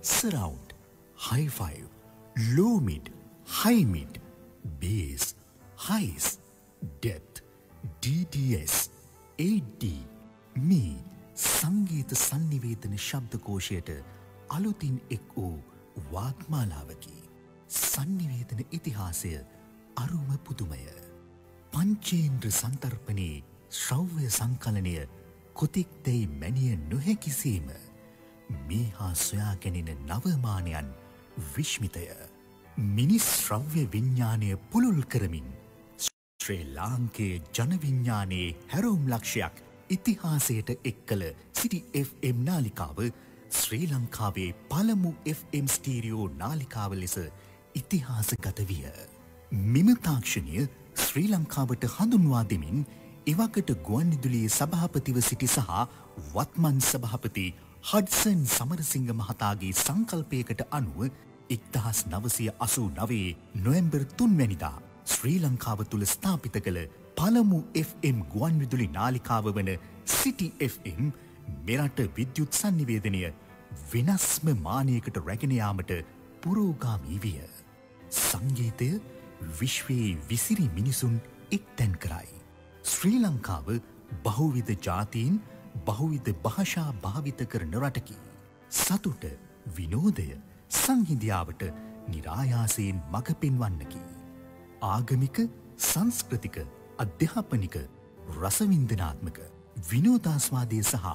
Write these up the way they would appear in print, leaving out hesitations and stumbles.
surround, high five, low mid, high mid, bass, highs, depth, DTS, 8D, මේ සංගීත සංනිවේදන ශබ්දකෝෂයට අලුතින් එක් වූ වාග්මාලාවකි. සංනිවේදන ඉතිහාසය අරුම පුදුමය. පංචේන්ද්‍ර සංතර්පණයේ ශ්‍රව්‍ය සංකලනය කොතෙක් දැයි මැනිය නොහැකිසීම මේ හා සොයා ගැනෙන නවමානයන් විශ්මිතය. මිනිස් ශ්‍රව්‍ය විඤ්ඥානය පුළුල් කරමින් ශ්‍රී ලාංකයේ ජනවිඤ්ඥානයේ හැරවුම් ලක්ෂයක් ඉතිහාසයට එක් කළ සිටි FM නාලිකාව ශ්‍රී ලංකාවේ පළමු FM ස්ටීරියෝ නාලිකාව ලෙස ඉතිහාසගත විය. මෙම තාක්ෂණය ශ්‍රී ලංකාවට හඳුන්වා දෙමින් එවකට ගුවන්විදුලියේ සභාපතිව සිටි සහ වත්මන් සභාපති හඩ්සන් සමරසිංහ මහතාගේ සංකල්පයකට අනුව 1989 නොවැම්බර් 3 වැනිදා ශ්‍රී ලංකාව තුළ ස්ථාපිත කළ පළමු FM ගුවන්විදුලි නාලිකාව වන සිටි FM මෙරට විද්‍යුත් සංනිවේදනය වෙනස්ම මානයකට රැගෙන යාමට පුරෝගාමී විය. සංගීතය විශ්වයේ විසිරි මිනිසුන් එක්තැන් කරයි. ශ්‍රී ලංකාව බහුවිධ ජාතීන් බහුවිධ භාෂා භාවිත කරන රටකි. සතුට විනෝදය සංහිඳියාවට නිරායාසයෙන් මඟ පෙන්වන්නකි. ආගමික සංස්කෘතික අධ්‍යාපනික රසවින්දනාත්මක විනෝදාස්වාදය සහ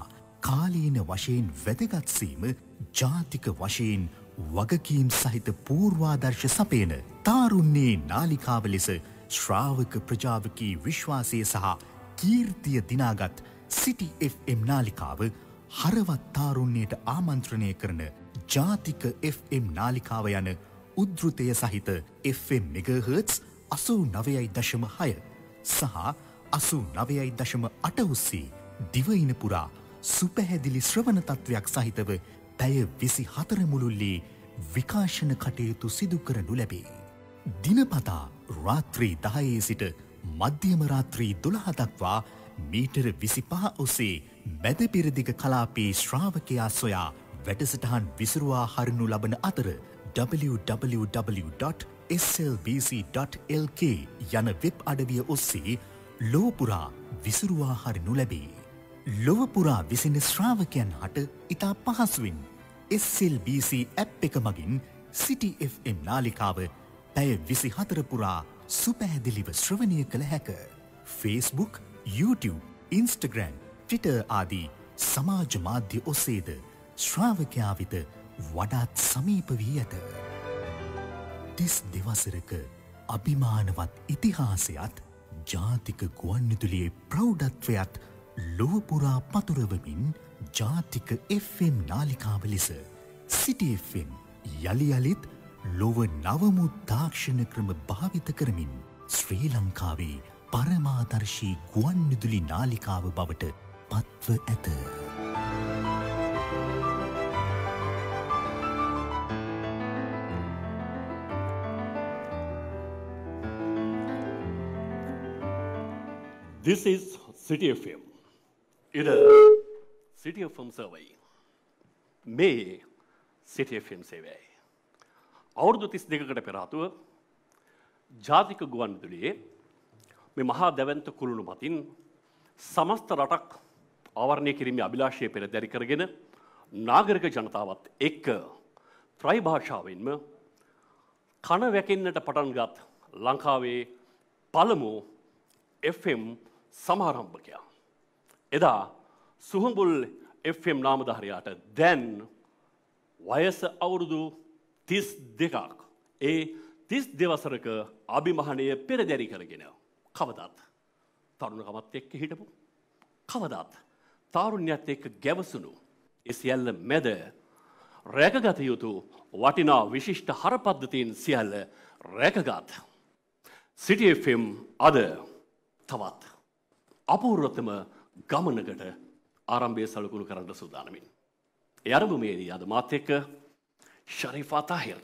කාලීන වශයෙන් වැදගත්සීම ජාතික වශයෙන් වගකීම් සහිත පූර්වාදර්ශ සපයන තාරුන්නේ නාලිකාව ලෙස ශ්‍රාවක ප්‍රජාවකී විශ්වාසය සහ කීර්තිය දිනාගත් සිටි FM නාලිකාව හරවත් තාරුණ්‍යයට ආමන්ත්‍රණය කරන ජාතික FM නාලිකාව යන උද්ෘතය සහිත FM මෙගහර්ට්ස් 89.6 සහ 89.8 ඔස්සේ දිවයින පුරා සුපැහැදිලි ශ්‍රවණ තත්ත්වයක් සහිතව පැය 24 මුළුල්ලේ විකාශන කටයුතු සිදු කරනු ලැබේ. දිනපතා රාත්‍රී 10 සිට මධ්‍යම රාත්‍රී 12 දක්වා මීටර 25 ඔස්සේ මැද පෙරදිග කලාපයේ ශ්‍රාවකයා සොයා වැඩසටහන් විසුරුවා හරිනු ලබන අතර www.slbc.lk යන වෙබ් අඩවිය ඔස්සේ ලොව පුරා විසුරුවා හරිනු ලැබේ. ලොව පුරා විසින ශ්‍රාවකයන් හට ඉතා පහසුවෙන් SLBC ඇප් එක මගින් සිටි FM නාලිකාව පැය 24 පුරා සුපැහැදිලිව ශ්‍රවණය කළ හැක. Facebook, YouTube, Instagram, Twitter ආදී සමාජ මාධ්‍ය ඔස්සේද ශ්‍රාවකයා වෙත වඩාත් සමීප වී ඇත. 32 වසරක අභිමානවත් ඉතිහාසයත් ජාතික ගුවන්විදුලියේ ප්‍රෞಢත්වයත් ලොව පුරා පතුරවමින් ජාතික FM නාලිකාව ලෙස සිටි FM යළි යළිත් ලොව නවමු තාක්ෂණ ක්‍රම භාවිත කරමින් ශ්‍රී ලංකාවේ පරමාදර්ශී ගුවන්විදුලි නාලිකාව බවට පත්ව ඇත. This is City FM. It is City FM survey. May City FM survey. අවුරුදු 32කට පෙර ආතුව ජාතික ගුවන්විදුලියේ මේ මහා දැවැන්ත කුළුණු මතින් සමස්ත රටක් ආවරණය කිරීමේ අභිලාෂය පෙරදරි කරගෙන නාගරික ජනතාවත් එක්ක ත්‍රයි භාෂාවෙන්ම කන වැකෙන්නට පටන්ගත් ලංකාවේ පළමු FM සමාරම්භකයා. එදා සුහුඹුල් FM නාමධාරියාට දැන් වයස අවුරුදු 32ක්. ඒ 32 වසරක අභිමහණය පෙරදැරි කරගෙන කවදාත් තරුණකමත් එක්ක හිටපු කවදාත් තාරුණ්‍යත් එක්ක ගැවසුණු ඒ සියල්ල මැද රැකගත යුතු වටිනා විශිෂ්ට හරපද්ධතීන් සියල්ල රැකගත් සිටි FM අද තවත් අපූර්වතම ගමනකට ආරම්භය සලකුණු කරන්න සූදානමින්. ඒ අරඹමේදී අද මාත් එක්ක Sharifa Tahir.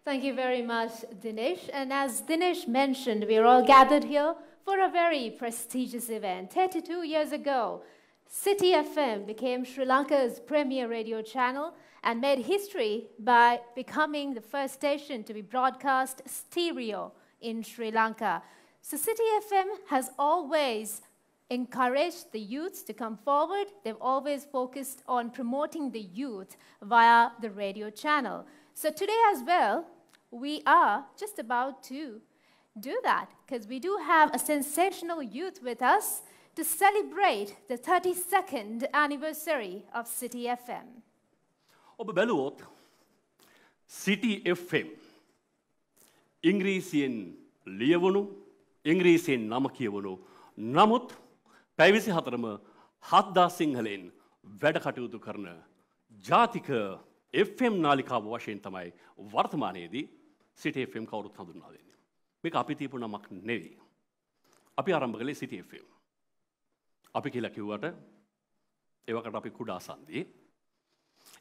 Thank you very much, Dinesh. And as Dinesh mentioned, we are all gathered here for a very prestigious event. 32 years ago, City FM became Sri Lanka's premier radio channel and made history by becoming the first station to be broadcast stereo in Sri Lanka. So City FM has always encouraged the youth to come forward. They've always focused on promoting the youth via the radio channel. So today as well, we are just about to do that, because we do have a sensational youth with us to celebrate the 32nd anniversary of City FM. ඔබ බැලුවොත් City FM ඉංග්‍රීසියෙන් ලියවුණු ඉංග්‍රීසියෙන් නම කියවුණු නමුත් පැය 24ම 7000 සිංහලෙන් වැඩ කටයුතු කරන ජාතික FM නාලිකාව වශයෙන් තමයි වර්තමානයේදී City FM කවුරුත් හඳුන්වා දෙන්නේ. මේක අපි තියපු නමක් නෙවෙයි. අපි ආරම්භ කළේ City FM. අපි කියලා කිව්වට ඒවකට අපි කුඩා සන්ධියේ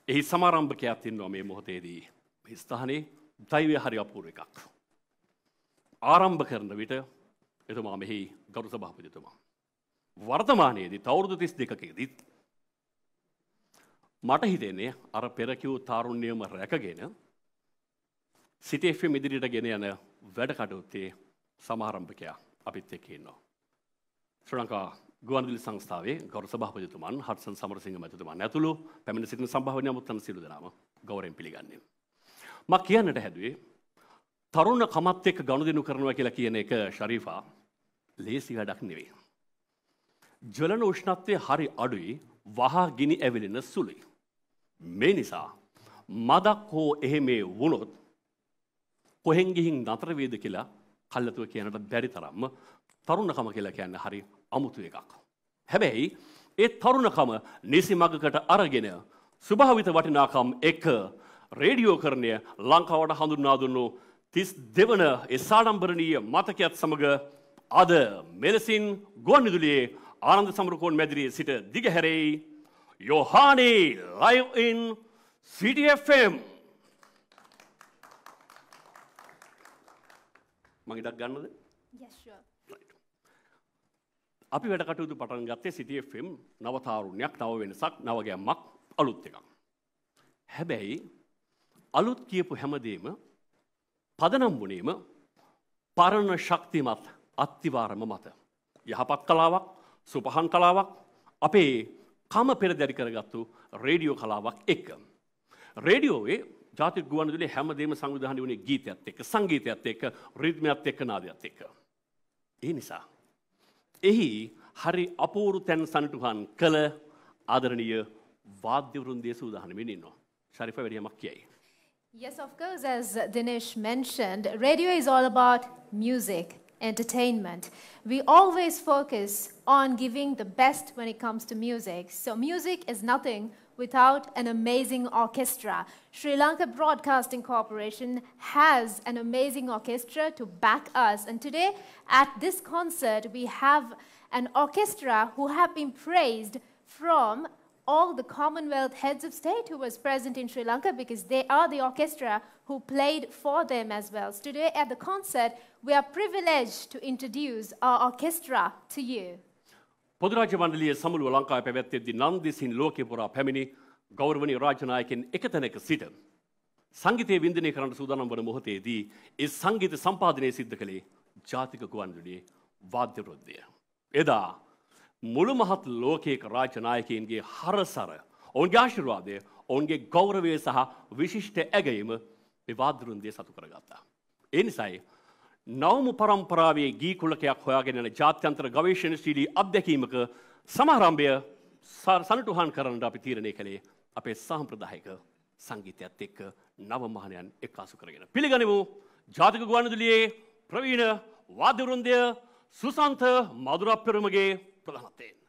එහි සමාරම්භකයක් ඉන්නවා මේ මොහොතේදී. මේ ස්ථානයේ දෛවය හරි අපූර්ව එකක්. ආරම්භ කරන විට එතුමා මෙහි ගරු සභාපතිතුමා. වර්තමානයේදී අවුරුදු 32කදී මට හිතෙන්නේ අර පෙර කිව් තාරුණ්‍යම රැකගෙන City FM ඉදිරියට ගෙන යන වැඩ කටයුත්තේ සමාරම්භකයා අපිත් එක්ක ඉන්නවා. ශ්‍රී ලංකා ගුවන්විදුලි සංස්ථාවේ ගෞරව සභාපතිතුමන් හඩ්සන් සමරසිංහ මැතිතුමන් ඇතුළු පැමිණ සිටින සම්භාවනීය මුත්තන් සියලු දෙනාම ගෞරවයෙන් පිළිගන්නේ. මම කියන්නට හැදුවේ තරුණ කමත් එක්ක ගනුදෙනු කරනවා කියලා කියන එක ශරීෆා ලේසි වැඩක් නෙවෙයි. ජලන උෂ්ණත්වය හරි අඩුයි, වහා ගිනි ඇවිලෙන සුළුයි. මේ නිසා මදක් හෝ එහෙම වුණොත් කොහෙන් ගිහින් නතර වේද කියලා කල්ලාතුව කියනට බැරි තරම්ම තරුණකම කියලා කියන්නේ හරි අමුතු එකක්. හැබැයි ඒ තරුණකම නිසි මගකට අරගෙන ස්වභාවිත වටිනාකම් එක රේඩියෝකරණය ලංකාවට හඳුන්වා දුන්නු 32 වන ඒ සාඩම්බරණීය මතකයත් සමග අද මෙලෙසින් ගුවන්විදුලියේ ආනන්ද සමරකෝන් මැදිරියේ සිට දිගහැරෙයි යොහානි live in City FM. මගේ ඩක් ගන්නද? Yes, sure. අපි වැඩ කටයුතු පටන් ගත්තේ City FM නව තාරුණ්‍යයක්, නව වෙනසක්, නව ගැම්මක්, අලුත් එකක්. හැබැයි අලුත් කියපු හැමදේම පදනම් වුණේම පරණ ශක්තිමත් අත්තිවාරම මත. යහපත් කලාවක්, සුපහන් කලාවක්, අපේ කම පෙරදරි කරගත්තු රේඩියෝ කලාවක් එක්ක. රේඩියෝවේ ජාතික ගුවන්විදුලියේ හැමදේම සංවිධානය වුණේ ගීතයත් එක්ක, සංගීතයත් එක්ක, රිද්මයත් එක්ක, නාදයත් එක්ක. ඒ නිසා එහි හරි අපූර්ව තැන් සනිටුහන් කළ ආදරණීය වාද්‍ය වෘන්දයේ සූදානමින් ඉන්නවා. ශරීෆා වැඩියමක් කියයි. Yes, of course, as Dinesh mentioned, radio is all about music, entertainment. We always focus on giving the best when it comes to music. So music is nothing without an amazing orchestra. Sri Lanka Broadcasting Corporation has an amazing orchestra to back us. And today at this concert, we have an orchestra who have been praised from all the Commonwealth heads of state who was present in Sri Lanka, because they are the orchestra who played for them as well. So today at the concert, we are privileged to introduce our orchestra to you. පොදු රාජ්‍ය මණ්ඩලයේ සමුළුව ලංකාවේ පැවැත්වෙද්දී නන්දිසින් ලෝකේ පුරා පැමිණි ගෞරවනීය රාජ්‍ය නායකයන් එකතැනක සිට සංගීතයේ වින්දනය කරන්න සූදානම් වන මොහොතේදී ඒ සංගීත සම්පාදනය සිද්ධ කළේ ජාතික ගුවන්විදුලියේ වාද්‍ය වෘන්දය. එදා මුළු මහත් ලෝකයක රාජ්‍ය නායකයන්ගේ හරසර, ඔවුන්ගේ ආශිර්වාදය, ඔවුන්ගේ ගෞරවය සහ විශිෂ්ට ඇගයීම මේ වාද්‍ය වෘන්දය සතු කරගත්තා. ඒ නිසායි නවම පරම්පරාවේ ගී කුලකයක් හොයාගෙන යන ජාත්‍යන්තර ගවේෂණශීලී අත්දැකීමක සමාරම්භය සනටුහන් කරන්න අපි තීරණය කළේ අපේ සාම්ප්‍රදායික සංගීතයත් එක්ක නව මහණයන් එක්කාසු කරගෙන. පිළිගනිමු ජාතික ගුවන්විදුලියේ ප්‍රවීණ වාද්‍ය වෘන්දය සුසන්ත මధుරප්පරමගේ ප්‍රධානත්වයෙන්.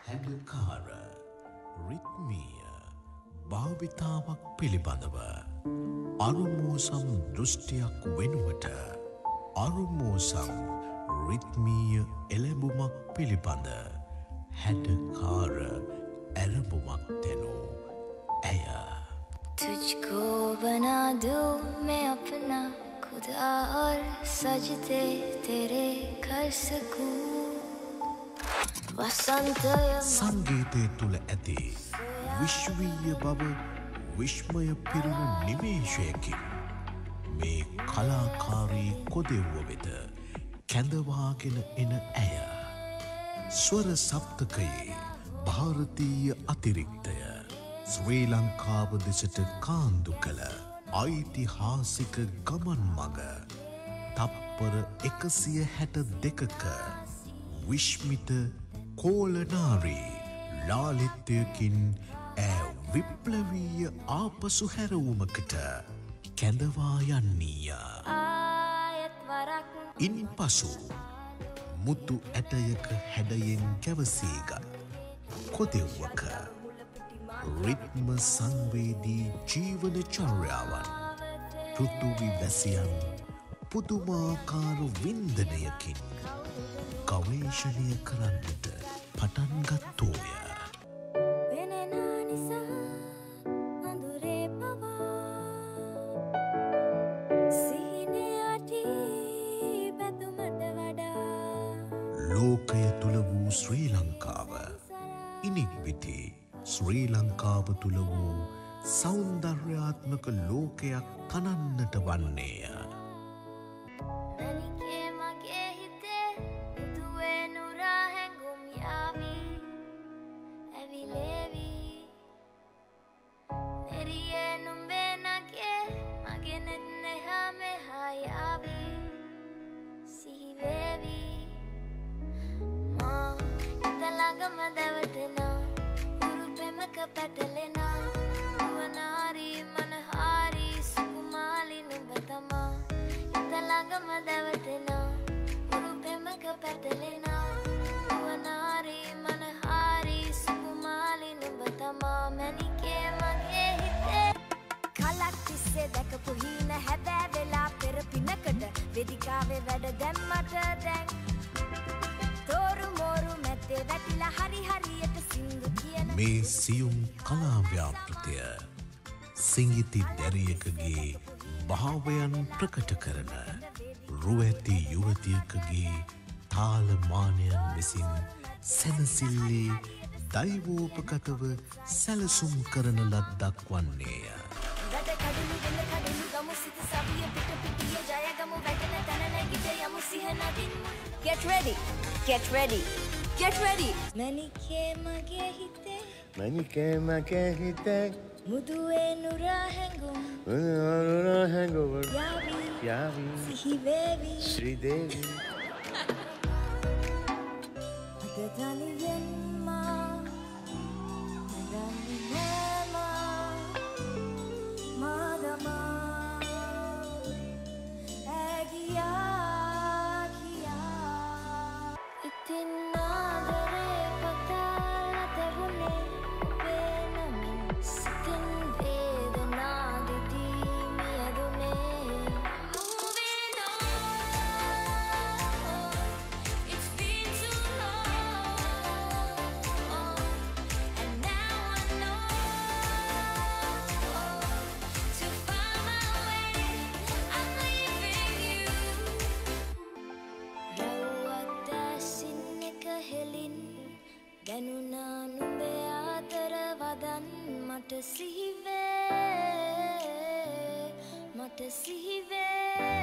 හැඩකාර රිත්මීය භාවිතාවක් පිළිබඳව අරුමෝසම් දෘෂ්ටියක් වෙනුවට අරුමෝසම් රිත්මීය එළඹුමක් පිළිබඳ හැඩකාර එළඹුමක් දෙනු ඇය तुझको बना दूं मैं अपना खुदा और सजदे तेरे कर सकूं සංගීතය තුළ ඇති විශ්වීය බව විශ්මය පිරුණු නිමේෂයකින් මේ කලාකාරී කොදෙව්ව වෙත කැඳවාගෙන එන ඇය ස්වර සප්තකයේ භාරතීය අතිරික්තය ශ්‍රී ලංකාව දෙසට කාන්දු කළ ඓතිහාසික ගමන් මඟ තප්පර 162ක විශ්මිත කෝලනාරී ලාලිත්‍යයකින් ඇ විප්ලවීය ආපසු හැරවුමකට කැඳවා යන්නීය. ඉන් පසු මුතු ඇටයක හැඩයෙන් කැවසීගත් කොදෙව්වක රිත්ම සංවේදී ජීවන චර්යාවන් පෘථුවි වැසියන් පුදුමාකාර වින්දනයකින් ගවේෂණය කරන්නට පටන් ගත්තෝය. ලෝකය තුළ වූ ශ්‍රී ලංකාව ඉනික්බිති ශ්‍රී ලංකාව තුළ වූ සෞන්දර්යාත්මක ලෝකයක් තනන්නට වන්නේය. වෙදිකාවේ වැඩ දැම්මට දැන් තෝරු මෝරු මැත්තේ වැටිලා හරි හරියට සිංදු කියන මේ සියුම් කලාව්‍යාපෘතය සිංගිති දැරියකගේ භාවයන් ප්‍රකට කරන රුවැති යුවතියකගේ තාලමානයන් විසින් සැනසිල්ලේ දෛවෝපගතව සැලසුම් කරන ලද්දක් වන්නේය. Get ready, get ready, get ready. Manike mage hite, manike mage hite, muduwe nura hangum, nura hangum, yavi, yavi, sihi vevi, Sri Devi. Agadani yenma, agadani nema, madama, agiya.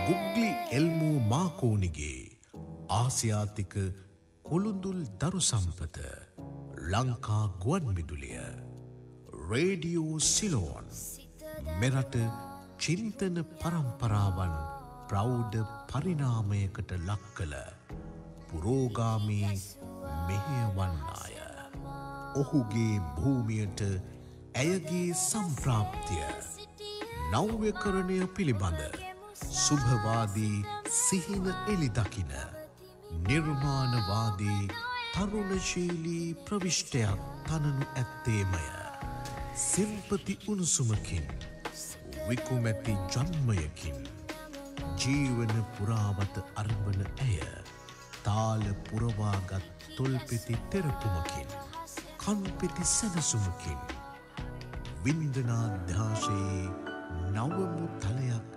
ගුග්ලි එල්මූ මාකෝනිගේ ආසියාතික කොළුඳුල් දරු සම්පත ලංකා ගුවන් විදුලිය රේඩියෝ සිලෝන් මෙරට චින්තන පරම්පරාවන් ප්‍රෞඩ පරිණාමයකට ලක් කළ පුරෝගාමී මෙහෙයවන්නාය. ඔහුගේ භූමියට ඇයගේ සම්ප්‍රාප්තිය නව්‍යකරණය පිළිබඳ සුභවාදී සිහින එළි දකින නිර්මාණවාදී තරුණශීලී ප්‍රවිෂ්ටයක් තනනු ඇත්තේමය. සිම්පති උණුසුමකින් විකුමැති ජන්මයකින් ජීවන පුරාවත අරඹන ඇය තාල පුරවාගත් තොල්පෙති තෙරපුමකින් කන්පෙති සැනසුමකින් වින්දනාධ්‍යාශයේ නවමු තලයක්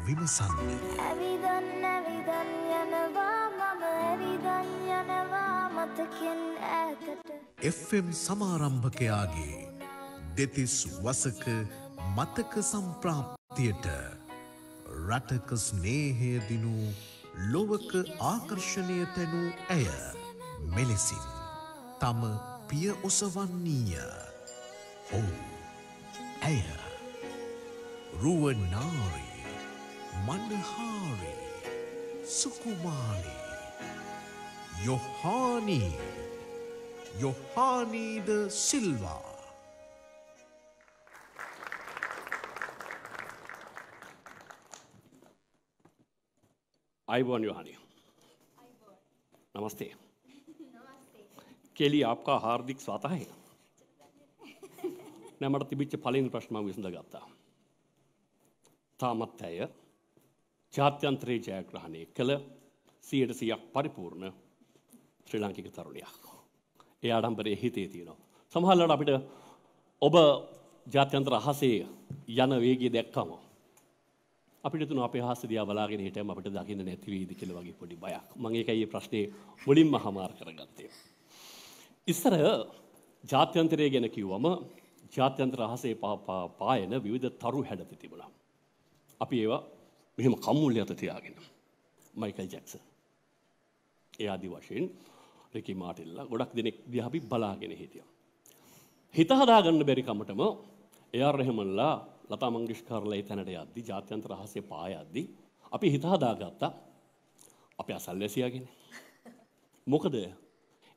විමසන්නේ. ඇවිදන් ඇවිදන් යනවා මම ඇවිදන් යනවා මතකෙන් ඈතට. FM සමාරම්භකයාගේ දෙතිස් වසක මතක සම්ප්‍රාප්තියට රටක ස්නේහය දිනු ලොවක ආකර්ෂණය තැනූ ඇය මෙලෙසින් තම පිය ඔසවන්නීය. ඔව් ඇය රුවනාරී මනහාරී සුකුමාරී යොහානීද සිල්වා. आयुबोन योहानी नमस्ते के लिए आपका हार्दिक स्वागत है. मैं मट तिबिच्च फलिन प्रश्न विसंदगत्ता තාමත් ඇය ජාත්‍යන්තරයේ ජයග්‍රහණය කළ 100% පරිපූර්ණ ශ්‍රී ලාංකික තරුණියක්. ඒ ආඩම්බරයේ හිතේ තියෙනවා. සමහරවිට අපිට ඔබ ජාත්‍යන්තර අහසේ යන වේගය දැක්කම අපිට තුන අපේ අහස දිහා බලාගෙන හිටියම අපිට දකින්න නැති වෙයිද කියලා වගේ පොඩි බයක්. මම ඒකයි මේ ප්‍රශ්නේ මුලින්ම හමාර කරගත්තේ. ඉස්සර ජාත්‍යන්තරය ගැන කිව්වම ජාත්‍යන්තර අහසේ පායන විවිධ තරු හැඩති තිබුණා. අපි ඒවා මෙහෙම කම්මුල් යත තියාගෙන මයිකල් ජැක්සන් ඒ ආදි වශයෙන් රිකි මාටින්ලා ගොඩක් දෙනෙක් දිහා අපි බලාගෙන හිටියා. හිත හදාගන්න බැරි කමටම AR රහමන්ලා ලතා මංගেশකර්ලා ඒ තැනට යද්දි ජාත්‍යන්තර අහසේ පායද්දි අපි හිත හදාගත්තා අපේ අසල්වැසියාගෙන. මොකද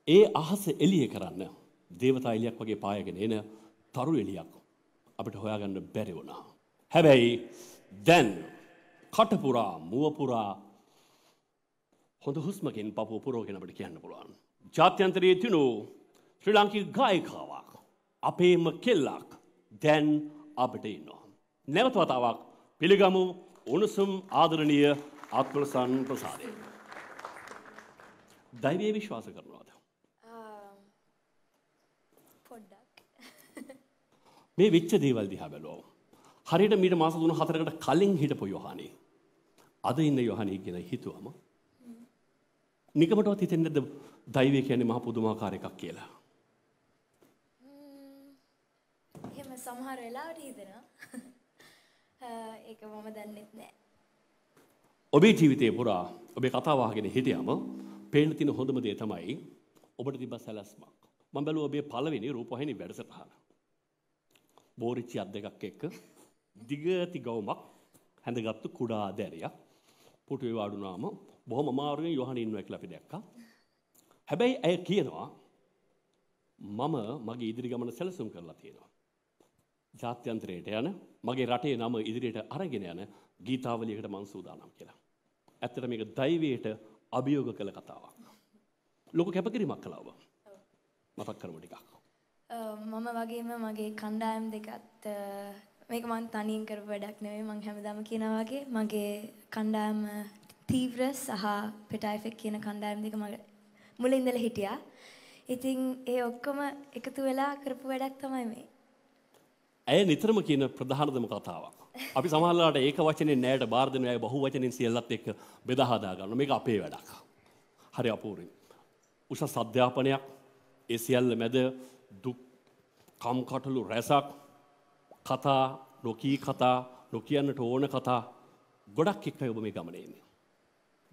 ඒ අහස එළිය කරන්න දේවතා එළියක් වගේ පායගෙන එන තරු එළියක් අපිට හොයාගන්න බැරි වුණා. හැබැයි දැන් කටපුරා මුවපුරා හොඳ හුස්මකින් පපුව පුරවගෙන අපිට කියන්න පුළුවන්. ජාත්‍යන්තරයේ තිනු ශ්‍රී ලාංකික ගායිකාවක් අපේම කෙල්ලක් දැන් අපිට ඉන්නවා. නැවත වතාවක් පිළිගමු උණුසුම් ආදරණීය ආත්මසන් ප්‍රසාදේ. දෛවයේ විශ්වාස කරනවාද? පොඩ්ඩක්. මේ වෙච්ච දේවල් දිහා බැලුවම හරියට මීට මාස 3-4කට කලින් හිටපු යොහානි අද ඉන්න යොහානි ගැන හිතුවම නිකමටවත් හිතෙන්නේ නැද්ද දෛවය කියන්නේ මහ පුදුමාකාර එකක් කියලා? එහෙම සමහර වෙලාවට හිතෙනවා. ඒක මම දන්නෙත් නෑ. ඔබේ ජීවිතේ පුරා ඔබේ කතාව අහගෙන හිටියම පේන්න තියෙන හොඳම දේ තමයි ඔබට තිබ්බ සැලැස්මක්. මම බැලුවා ඔබේ පළවෙනි රූපවාහිනී වැඩසටහන. බෝරිච්චි අත් දෙකක් එක්ක දිගති ගවුමක් හැඳගත්තු කුඩා දැරියක් පුටුවේ වාඩුනාම බොහොම අමාරුවෙන් යොහානි ඉන්නවා කියලා අපි දැක්කා. හැබැයි ඇය කියනවා මම මගේ ඉදිරි ගමන සැලසුම් කරලා තියෙනවා. ජාත්‍යන්තරයට යන මගේ රටේ නම ඉදිරියට අරගෙන යන ගීතාවලියකට මං සූදානම් කියලා. ඇත්තට මේක දෛවයට අභියෝග කළ කතාවක්. ලොකු කැපකිරීමක් කළා ඔබ. මතක් කරමු ටිකක්. මම වගේම මගේ කණ්ඩායම් දෙකත් මේක මම තනියෙන් කරපු වැඩක් නෙවෙයි. මම හැමදාම කියනවා වගේ මගේ කණ්ඩායම තීව්‍ර සහ පෙටයිෆෙක් කියන කණ්ඩායම් දෙක මගේ මුලින් ඉඳලා හිටියා. ඉතින් ඒ ඔක්කොම එකතු වෙලා කරපු වැඩක් තමයි මේ. ඇය නිතරම කියන ප්‍රධානතම කතාවක්. අපි සමහරවිට ඒක වචනේ නෑට බාර දෙන අය බහුව වචනෙන් සියල්ලත් එක්ක බෙදා හදා ගන්නවා. මේක අපේ වැඩක්. හරි අපූර්වයි. උසස් අධ්‍යාපනයක් ඒ සියල්ල මැද දුක් කම්කටොළු රැසක් කතා නොකියන්නට ඕන කතා ගොඩක් එක්කයි ඔබ මේ ගමනේ ඉන්නේ.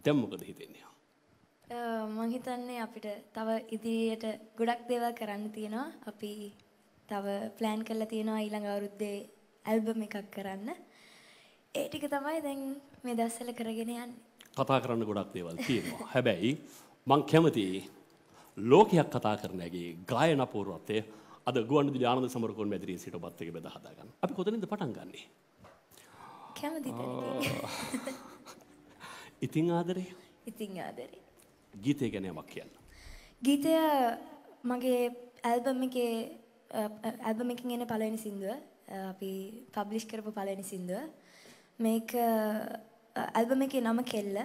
දැන් මොකද හිතෙන්නේ? මම හිතන්නේ අපිට තව ඉදිරියට ගොඩක් දේවල් කරන්න තියෙනවා. අපි තව ප්ලෑන් කරලා තියෙනවා ඊළඟ අවුරුද්දේ ඇල්බම් එකක් කරන්න. ඒ ටික තමයි දැන් මේ දවස්වල කරගෙන යන්නේ. කතා කරන්න ගොඩක් දේවල් තියෙනවා. හැබැයි මං කැමතියි ලෝකයක් කතා කරන ඇගේ ගායනා පූර්වත්වය අද ගුවන්විදුලි ආනන්ද සමරකෝන් මැදිරියේ සිට ඔබත් එක්ක බෙදා හදා ගන්න. අපි කොතනින්ද පටන් ගන්නෙ? කැමති තැනකින්. ඉතින් ආදරේ. ඉතින් ආදරේ. ගීතය ගැන යමක් කියන්න. ගීතය මගේ ඇල්බම් එකකින් එන පළවෙනි සින්දුව. අපි පබ්ලිෂ් කරපු පළවෙනි සින්දුව. මේක ඇල්බම් එකේ නම කෙල්ල.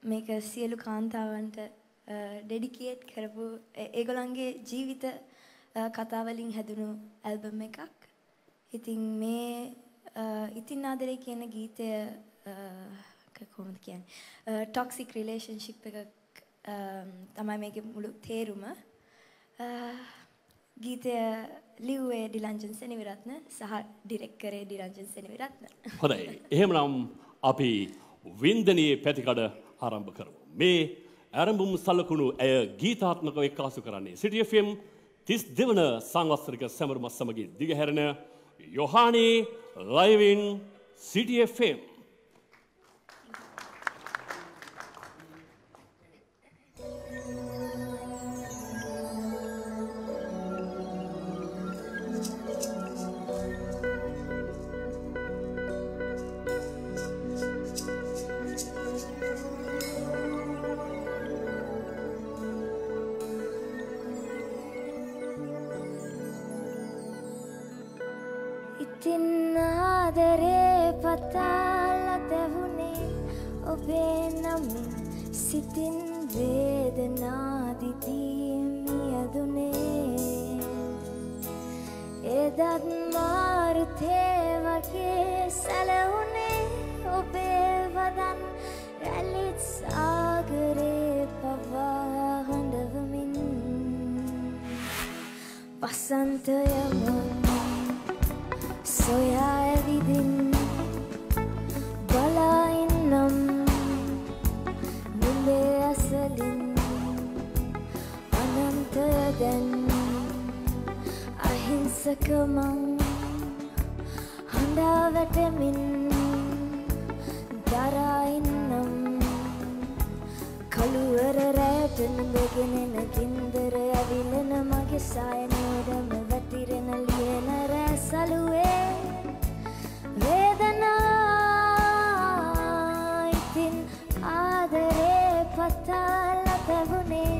මේක සියලු කාන්තාවන්ට ඩෙඩිකේට් කරපු ඒගොල්ලන්ගේ ජීවිත කතා වලින් හැදුණු ඇල්බම් එකක්. ඉතින් මේ ඉතින් ආදරේ කියන ගීතය කොහොමද කියන්නේ? ටොක්සික් රිලේෂන්ෂිප් එකක් තමයි මේකේ මුළු තේරුම. ගීතය ලිව්වේ ඩිලන්ජන් සෙනවිරත්න සහ ඩිරෙක්ට් කරේ ඩිලන්ජන් සෙනවිරත්න. හොඳයි. එහෙමනම් අපි වින්දනයේ පැතිකඩ ආරම්භ කරමු. මේ ආරම්භම සලකුණු ඇය ගීතාත්මකව එක්කාසු කරන්නේ City FM 32 වන සංවත්සරික සැමරුම සමගින් දිගහැරෙන යොහානි live in City FM. ඉතින් ආදරේ පතාල තැවුනේ ඔබේ නමින් සිතින් වේදනාදිදී මියදුනේ එදත් මාරුතේ වගේ සැලවුනේ ඔබේ වදන් රැලිත් සාගරේ පවා හඬවමින් වසන්තයම සොයා ඇවිදින් බලා ඉන්නම් නුඹේ අසලින් අනන්තය දැන් අහිංසකමං හඬා වැටෙමින් දරා ඉන්නම් කළුවර රැට නුඹගෙන එන ගින්දර ඇවිලෙන මගේ සායනයටම වැතිරෙන ලියන රෑ සලුවේ වේදනා ඉතින් ආදරේ පතාල තැවුනේ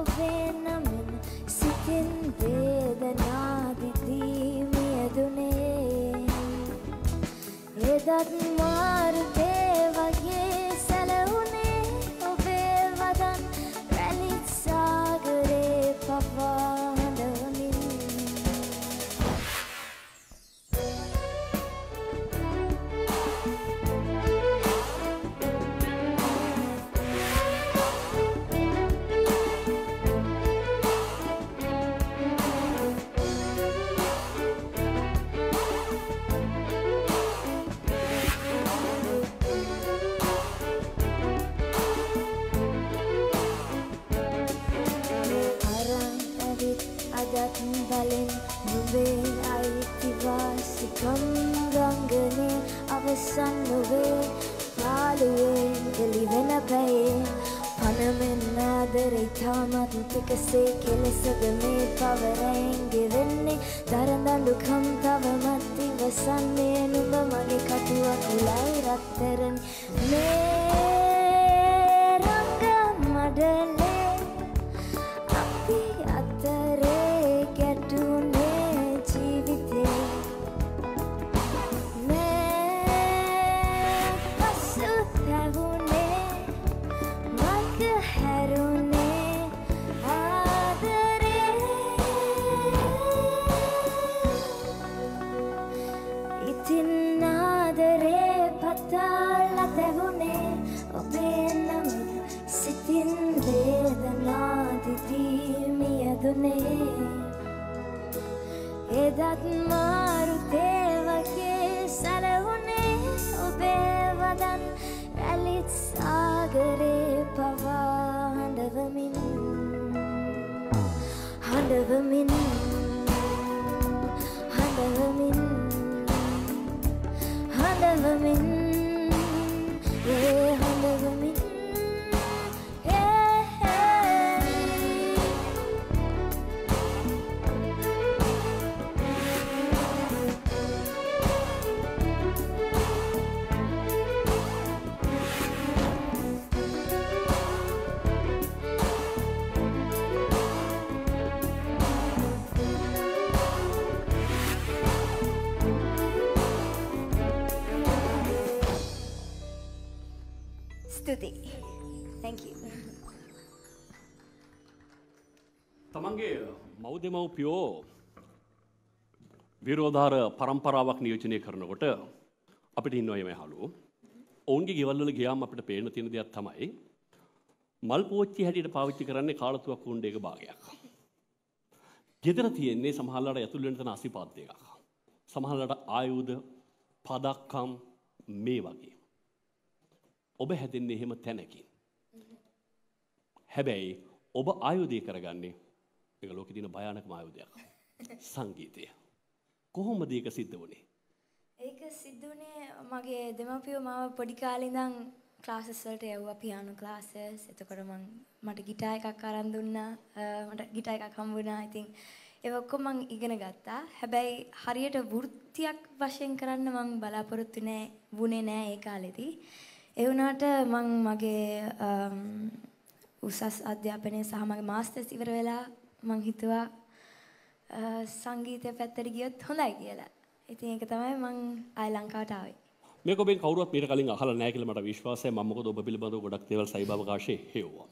ඔබේ නමින් සිතින් වේදනාදිදී මියදුනේ එදත් මාරුතේ වගේ සැලවුනේ ඔබේ වදන් රැලිත් සාගරේ පවා බලෙන් නුඹේ අයිතිවාසිකම් රංගනේ අවසන් නොවේ පාළුවේ එළිවෙන පැයේ පනමෙන් ආදරේ තාමත් ටිකසේ කෙලෙසද මේ පවරෙන් ගෙවෙන්නේ දරදඬුකම් තවමත් ඉවසන්නේ නුඹ මගේ කටුවක් උලයි රත්තරන් මේ රංග මඩලේ අපි අතරේ එදත් මාරුතේ වගේ සැලවුනේ ඔබේ වදන් රැලිත් සාගරේ පවා හඬවමින් හඬවමින් හඬවමින් හඬවමින් හඬවමින් ස්තුතියි. Thank you. තමන්ගේ මව් දෙමව්පියෝ විරෝධාර පරම්පරාවක් නියෝජනය කරනකොට අපිට ඉන්නවා මේ හලු. ඔවුන්ගේ ගෙවල් වල ගියාම අපිට පේන තියෙන දෙයක් තමයි මල් පෝච්චි හැටියට පාවිච්චි කරන්නේ කාලතුවක් කුණ්ඩයක භාගයක්. ගෙදර තියෙන්නේ සමහරලාට ඇතුල් වෙන තන අසිපාත් දෙකක්. සමහරලාට ආයුධ, පදක්කම් මේ වගේ. ඔබ හැදෙන්නේ එහෙම තැනකින්. හැබැයි ඔබ ආයුධය කරගන්නේ ඒක ලෝකේ තියෙන භයානකම ආයුධයක්. සංගීතය. කොහොමද ඒක සිද්ධ වුනේ? ඒක සිද්ධ වුණේ මගේ දෙමව්පියෝ මාව පොඩි කාලේ ඉඳන් ක්ලාසස් වලට යවුවා පියානෝ ක්ලාසස්. එතකොට මට ගිටාර් එකක් අරන් දුන්නා. මට ගිටාර් එකක් හම්බුණා. ඉතින් ඒක ඔක්කොම මම ඉගෙන ගත්තා. හැබැයි හරියට වෘත්තියක් වශයෙන් කරන්න මම බලාපොරොත්තු වුණේ නෑ ඒ කාලෙදී. ඒ වුණාට මම මගේ උසස් අධ්‍යාපනය සහ මගේ මාස්ටර්ස් ඉවර වෙලා මම හිතුවා සංගීතය පැත්තට ගියොත් හොඳයි කියලා. ඉතින් ඒක තමයි මම ආයි ලංකාවට ආවේ. මේක ඔබෙන් කවුරුවත් මීට කලින් අහලා නැහැ කියලා මට විශ්වාසයි. මම මොකද ඔබ පිළිබඳව ගොඩක් දේවල් සයිබාවකාශයේ හෙව්වා.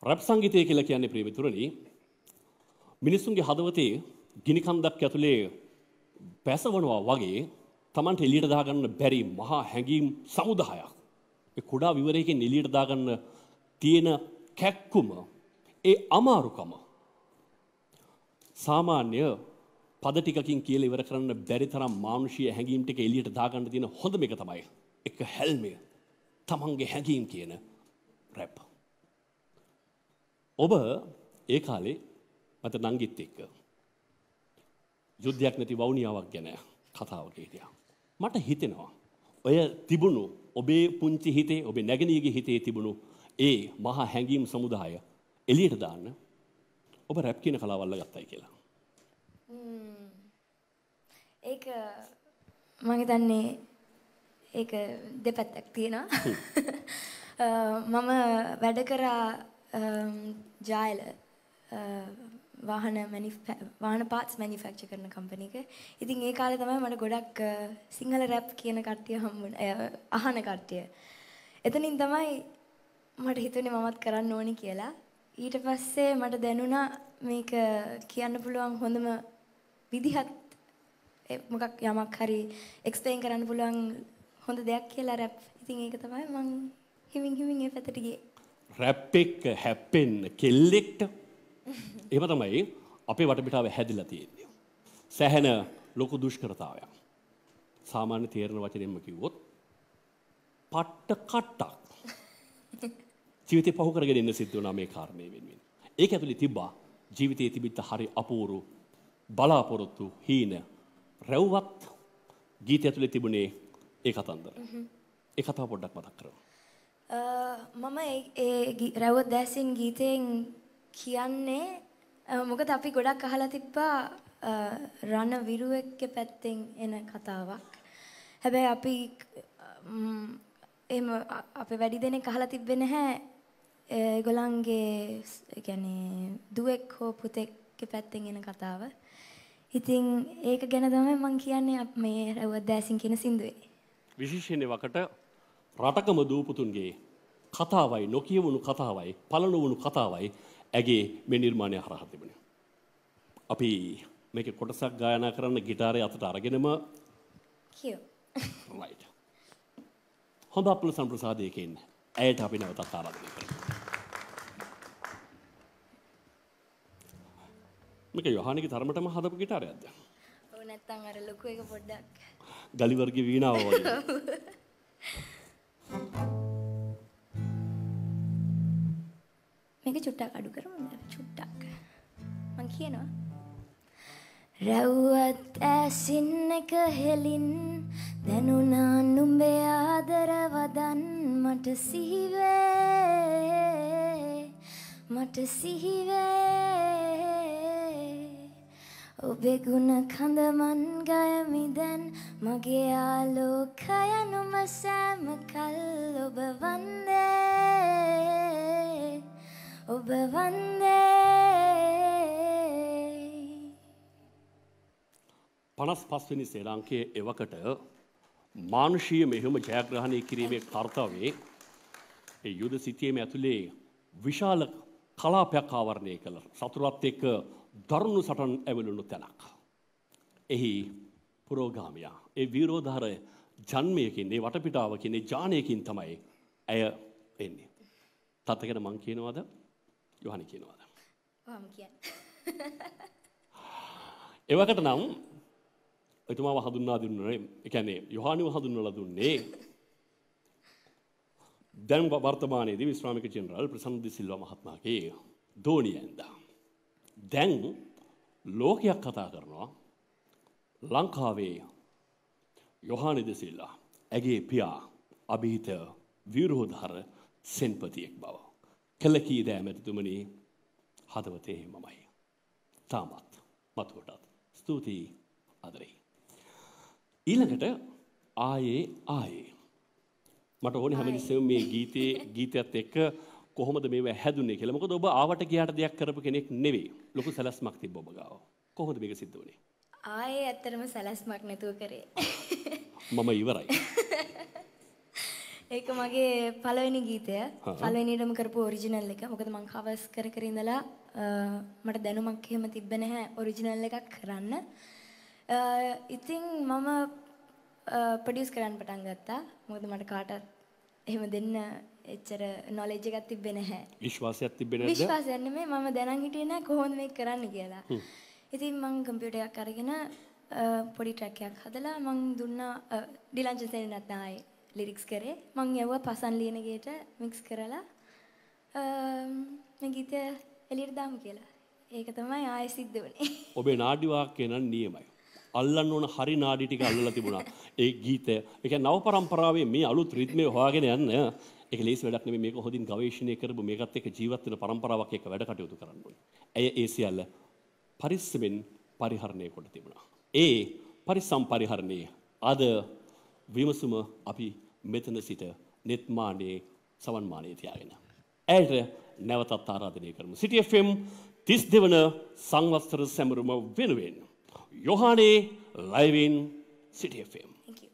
රැප් සංගීතය කියලා කියන්නේ ප්‍රේමිතුරනි මිනිසුන්ගේ හදවතේ ගිනි කන්දක් ඇතුලේ පැසවනවා වගේ Tamanට එළියට දාගන්න බැරි මහා හැඟීම් සමුදායක්. ඒ කුඩා විවරයකින් එළියට දාගන්න තියෙන කැක්කුම, ඒ අමාරුකම සාමාන්‍ය පද ටිකකින් කියලා ඉවර කරන්න බැරි තරම් මානුෂීය හැඟීම් ටික එළියට දාගන්න තියෙන හොඳම එක තමයි එක හැල්මය තමන්ගේ හැඟීම් කියන රැප්. ඔබ ඒ කාලේ මට නංගිත් එක්ක යුද්ධයක් නැති වවුනියාවක් ගැන කතාවක හිටියා. මට හිතෙනවා ඔය තිබුණු ඔබේ පුංචි හිතේ ඔබේ නැගණියගේ හිතේ තිබුණු ඒ මහා හැඟීම් සමුදාය එළියට දාන්න ඔබ රැප් කියන කලාව අල්ලගත්තයි කියලා. ඒක මම හිතන්නේ ඒක දෙපැත්තක් තියෙනවා. මම වැඩ කරා ජායල වාහන පාර්ට්ස් මැනුෆැක්චර් කරන කම්පැනි එක. ඉතින් ඒ කාලේ තමයි මට ගොඩක් සිංහල රැප් කියන කට්ටිය අහන කට්ටිය. එතනින් තමයි මට හිතුනේ මමත් කරන්න ඕනි කියලා. ඊට පස්සේ මට දැනුණා මේක කියන්න පුළුවන් හොඳම විදිහක් මොකක් යමක් හරි එක්ස්ප්ලেইন කරන්න පුළුවන් හොඳ දෙයක් කියලා රැප්. ඉතින් ඒක තමයි මම හිමින් ඒ පැත්තට ගියේ. රැප් එක හැප්පෙන්න කෙල්ලෙක්ට එහෙම තමයි අපේ වටපිටාව හැදිලා තියෙන්නේ. සැහැණ ලොකු දුෂ්කරතාවයක්. සාමාන්‍ය තේරෙන වචනෙන්ම කිව්වොත් පට්ට කට්ටක්. ජීවිතේ පහු කරගෙන ඉන්න සිද්ධ වුණා මේ කාරණේ වෙනුවෙන්. ඒක ඇතුලේ තිබ්බා ජීවිතයේ තිබිච්ච හරි අපූර්ව බලාපොරොත්තු හීන රැව්වත් ගීතය ඇතුලේ තිබුණේ ඒ කතන්දර. ඒ කතාව පොඩ්ඩක් මතක් කරමු. මම ඒ රැව්වත් දැසින් ගීතයෙන් කියන්නේ මොකද අපි ගොඩක් අහලා තිබ්බා රණ විරුවෙක්ගේ පැත්තෙන් එන කතාවක්. හැබැයි අපි එහෙම අපේ වැඩි දෙනෙක් අහලා තිබ්බේ නැහැ ඒගොල්ලන්ගේ කියන්නේ දුවෙක් හෝ පුතෙක්ගේ පැත්තෙන් එන කතාව. ඉතින් ඒක ගැන තමයි මම කියන්නේ මේ රැව්වත් දැසින් කියන සින්දුවේ. විශේෂයෙන් වකට රටකම දූපුතුන්ගේ කතාවයි නොකියවුණු කතාවයි පළනොවුණු කතාවයි ඇගේ මේ නිර්මාණය හරහා තිබුණේ. අපි මේකේ කොටසක් ගායනා කරන්න ගිටාරය අතට අරගෙනම කියෝ. right. හොඳ අපල සම්ප්‍රසාදයකින් ඇයට අපි නැවතත් ආරාධනය කරමු. මේක යොහානිගේ තරමටම හදපු ගිටාරයක්ද? ඔව් නැත්තම් අර ලොකු එක පොඩ්ඩක්. ගලිවර්ගේ වීණාව වගේ. මේක චුට්ටක් අඩු කරමුද? චුට්ටක්. මං කියනවා. රැව්වත් ඇසින් එක හෙලින් දැනුණා නුඹේ ආදරවදන් මට සිහිවේ ඔබේ ගුණ කඳ මන් ගයමි දැන් මගේ ආලෝකය නුඹ සෑම කල් ඔබ වන්දේ 55 වෙනි ශ්‍රී ලාංකේය එවකට මානුෂීය මෙහෙම ජයග්‍රහණය කිරීමේ කර්තව්‍යයේ ඒ යුද සිටියේම ඇතුලේ විශාල කලාපයක් ආවරණය කළ සතුරත් එක්ක දරුණු සටන් ඇවිලුණු තැනක්. එහි පුරෝගාමියා ඒ විරෝධාර ජන්මයකින් ඒ වටපිටාවකින් ඒ ඥානයකින් තමයි ඇය එන්නේ. තාත්තගෙන මං කියනවාද? යොහනි කියනවාද? ඔහම කියන්නේ. එවකට නම් එතුමාව හඳුන්වා දුන්නේ, ඒ කියන්නේ යොහානිව හඳුන්වලා දුන්නේ දැන් වර්තමානයේදී විශ්‍රාමික ජෙනරාල් ප්‍රසන්න ද සිල්වා මහත්මයාගේ දෝණියෙන්ද. දැන් ලෝකයක් කතා කරනවා ලංකාවේ යොහානි ද සිල්වා ඇගේ පියා අභීත විරෝධාර සෙන්පතියෙක් බව. කලකී දෑමැතිතුමනි හදවතේ මමයි. තාමත් මතුවටත් ස්තුතියි ආදරේ. ඊළඟට ආයේ මට ඕනේ හැමතිස්සෙම මේ ගීතයත් එක්ක කොහොමද මේව හැදුනේ කියලා. මොකද ඔබ ආවට ගියාට දෙයක් කරපු කෙනෙක් නෙවෙයි. ලොකු සැලැස්මක් තිබ්බ ඔබ ගාව. කොහොමද මේක සිද්ධ වුනේ? ආයේ ඇත්තටම සැලැස්මක් නැතුව කරේ. මම ඉවරයි. ඒක මගේ පළවෙනි ගීතය. පළවෙනියටම කරපු ඔරිජිනල් එක. මොකද මං කවර්ස් කර ඉඳලා මට දැනුමක් එහෙම තිබ්බ නැහැ ඔරිජිනල් එකක් කරන්න. ඉතින් මම ප්‍රොඩියුස් කරන්න පටන් ගත්තා. මොකද මට කාටවත් එහෙම දෙන්න එච්චර නොලෙජ් එකක් තිබ්බේ නැහැ. විශ්වාසයක් තිබ්බේ නැද්ද? විශ්වාසයක් නෙමෙයි, මම දැනන් හිටියේ නැහැ කොහොමද මේක කරන්න කියලා. ඉතින් මං කම්පියුටර් එකක් අරගෙන පොඩි ට්‍රැක් එකක් හදලා මං දුන්නා ඩිලන්ජන් සෙනෙනත් ආයේ ලිරික්ස් කරේ. මං යවුවා පසන් ලියන ගේට මික්ස් කරලා මේ ගීතය එළියට දාමු කියලා. ඒක තමයි ආයෙ සිද්ධ වුනේ. ඔබේ නාඩි වාක්‍ය නම් නියමයි. අල්ලන්න ඕන හරි නාඩි ටික අල්ලලා තිබුණා. ඒ ගීතය. ඒ කියන්නේ නව පරම්පරාවේ මේ අලුත් රිද්මය හොයාගෙන යන්න ඒක ලේසි වැඩක් නෙමෙයි. මේක හොඳින් ගවේෂණය කරපු මේකත් එක්ක ජීවත් වෙන පරම්පරාවක් එක්ක වැඩ කටයුතු කරන්න ඕනේ. ඇය ඒ සියල්ල පරිස්සමෙන් පරිහරණය කොට තිබුණා. ඒ පරිසම් පරිහරණයේ අද විමසුම අපි මෙතන සිට නිත්මානයේ සවන්මානයේ තියාගෙන. ඇයට නැවතත් ආරාධනය කරමු. City FM 32 වන සංවත්සර සැමරුම වෙනුවෙන් යොහානේ live in City FM. Thank you.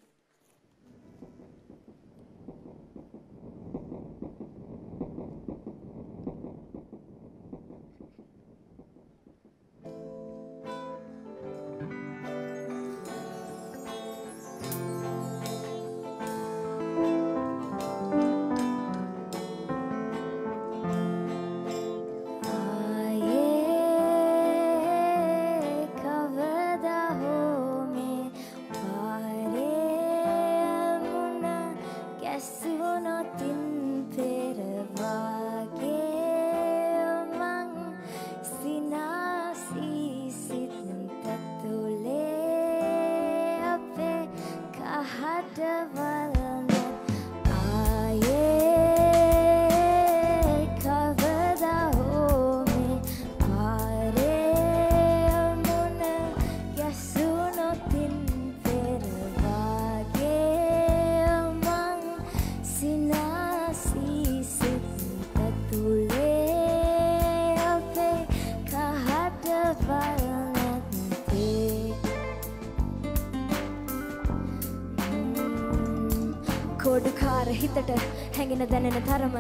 කොඩුකාර හිතට හැඟෙන දැනෙන තරම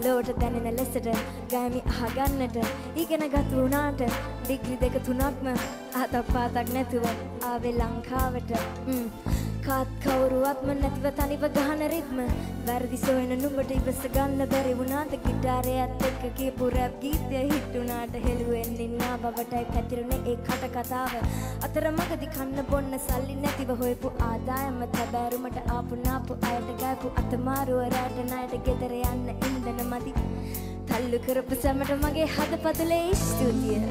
ලොවට දැනෙන ලෙසට ගෑමි අහගන්නට ඉගෙන ගතු වුණාට ඩිග්‍රි 2-3ක්ම අතක් පාතක් නැතුව ආවේ ලංකාවට කාත් කවුරුවත්ම නැතිව තනිව ගහන රිද්ම වැරදි සොයන නුඹට ඉවස ගන්න බැරි වුණාට ගිටාරයත් එක්ක කියපු රැප් ගීතය හිට් වුණාට හෙළුවෙන් ඉන්නා බවටයි පැතිරුනේ ඒ කට කතාව අතරමඟදි කන්න බොන්න සල්ලි නැතිව හොයපු ආදායම තබෑරුමට ආපු නාපු අයට ගෑපු අතමාරුව රැට ණයට ගෙදර යන්න ඉන්දන මදි තල්ලු කරපු සැමට මගේ හදපතුලේ ස්තුතිය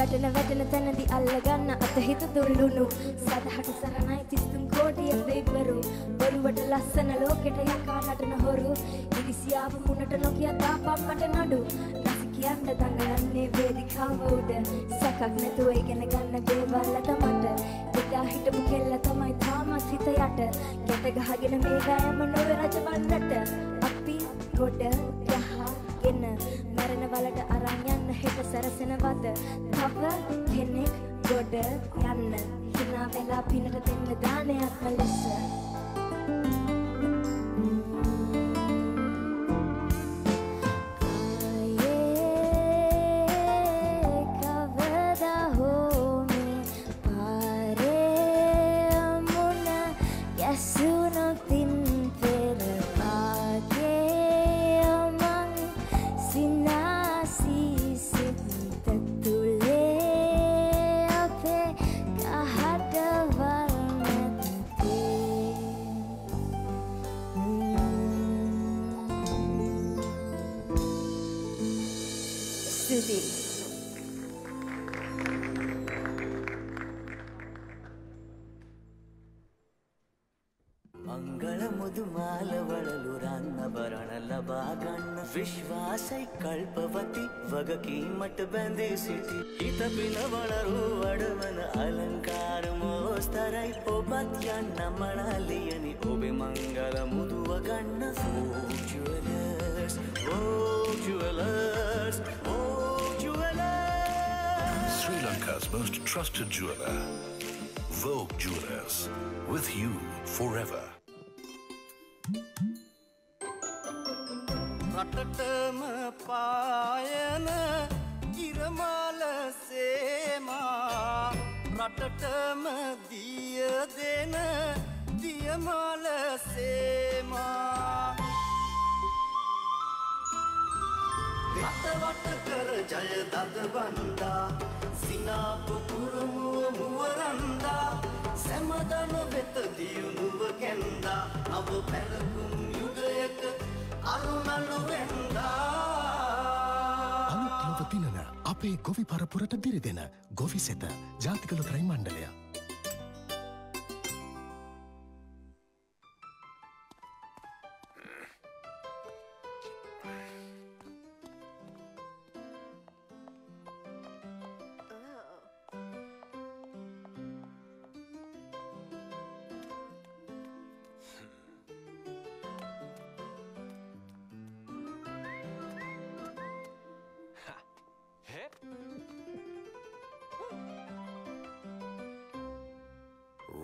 වැටෙන වැටෙන තැනදී අල්ලගන්න අතහිත දුල්ලුණු සදහට සරණයි 33 කෝටිය දෙවිවරු බොරුවට ලස්සන ලෝකෙට යකා නටන හොරු ඉරිසියාව මුණට නොකිය තාපම් මට නඩු රසිකයන්ට දඟලන්නේ වේදිකාව උඩ සැකක් නැතුව ඉගෙන ගන්න දේවල් අතමට එදා හිටපු කෙල්ල තමයි තාමත් හිත යට ගැට ගහගෙන මේ ගෑම නොවේ රජවන්නට අපි ගොඩ ගහගෙන මරණ වලට අරන් යන්න හෙට සැරසෙනවද තව කෙනෙක් ගොඩ යන්න හිනා වෙලා පිනට දෙන්න දානයක් ලෙස විශ්වාසයි කල්පවති වගකීමට බැඳී සිටි හිත පිනවලරු වඩවන අලංකාර මෝස්තරයි ඔබත් යන්න මනලියනි ඔබේ මංගල මුදුව ගන්න Vogue Jewelers Vogue Jewelers Vogue Jewelers Sri Lanka's most trusted jeweler Vogue Jewelers with you forever රටටම පායන ඉරමාල සේමා රටටම දිය දෙන දියමාල සේමා රටවට කර ජය දද බන්දා සිනාපු කුරුමුව මුවරන්දා සැමදන වෙත දියුණුව කැන්දා නව පැරකුම් යුගයක අලුත්ලොව දිනන අපේ ගොවි පරපුරට දිරිදෙන ගොවි සෙත ජාතික ලොතරැයි මණ්ඩලය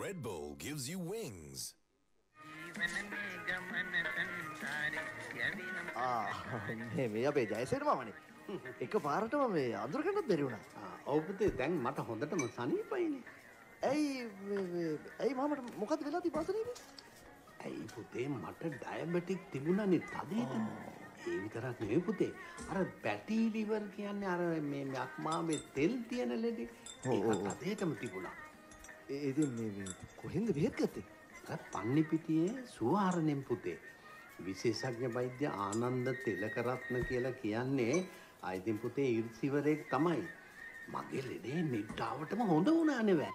Red Bull gives you wings. මේ අපේ ජයසේන මාමනේ. එක පාරටම මේ අඳුරගන්නත් බැරි වුණා. ඔව් පුතේ දැන් මට හොඳටම සනීපයිනේ. ඇයි මාමට මොකද වෙලා තිබසනේ? ඇයි පුතේ මට ඩයබටික් තිබුණානේ තදේට. ඒ විතරක් නෙවෙයි පුතේ. අර පැටි ලිවර් කියන්නේ අර මේ අක්මාවේ තෙල් තියෙන ලෙඩේ. ඒක තදේටම තිබුණා. ඉතින් මේ කොහෙන්ද බෙහෙත් ගත්තේ? අර පන්නිපිටියේ සුවාරණෙන් පුතේ. විශේෂඥ වෛද්‍ය ආනන්ද තෙලකරත්න කියලා කියන්නේ ආයිතින් පුතේ ඉර්සිවරේක් තමයි. මගේ ලෙඩේ නිට්ටාවටම හොඳ වුණා නෙවෙයි.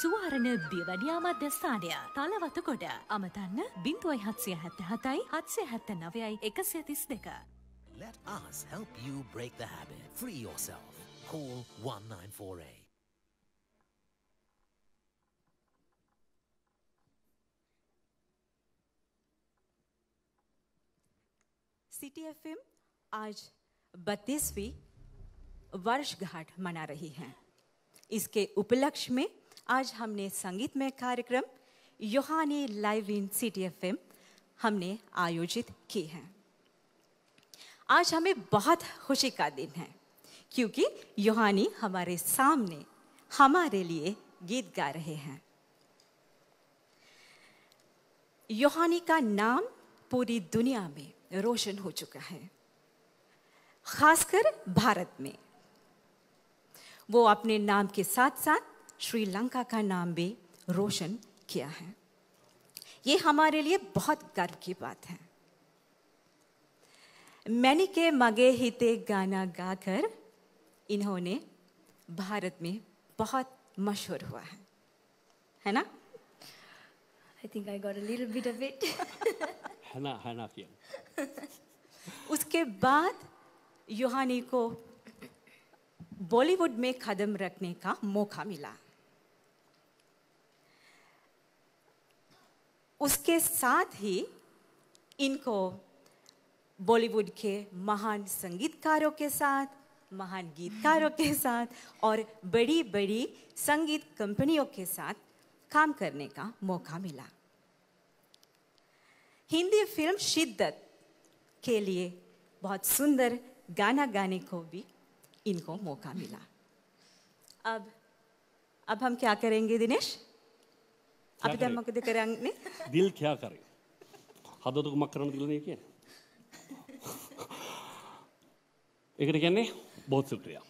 සුවාරණ දියවැඩියා මධ්‍යස්ථානය තලවත කොට අමතන්න 0777 779 132. Let us help you break the habit. Free yourself. Call 1948. City FM आज 32वीं वर्षगांठ मना रही है। इसके उपलक्ष्य में आज हमने संगीतमय कार्यक्रम Yohani live in city FM हमने आयोजित की है। आज हमें बहुत खुशी का दिन है क्योंकि योहानी हमारे सामने हमारे लिए गीत गा रहे हैं। योहानी का नाम पूरी दुनिया में रोशन हो चुका है, खासकर भारत में। वो अपने नाम के साथ साथ श्रीलंका का नाम भी रोशन किया है। ये हमारे लिए बहुत गर्व की बात है। मैनी के मगे हिते गाना गाकर इन्होंने भारत में बहुत मशहूर हुआ है ना? I think I got a little bit of it. है ना किया। उसके बाद योहानी को बॉलीवुड में कदम रखने का मौका मिला। उसके साथ ही इनको बॉलीवुड के महान संगीतकारों के साथ, महान गीतकारों के साथ और बड़ी बड़ी संगीत कंपनियों के साथ काम करने का मौका मिला। हिंदी फिल्म शिद्दत के लिए बहुत सुंदर गाना गाने को भी इनको मौका मिला। अब हम क्या करेंगे दिनेश? අපි දැන් මොකද කරන්නේ? दिल क्या करे? හදවතක මක් කරන්න කියලා නේ කියන්නේ. ඒකට කියන්නේ बहुत शुक्रिया.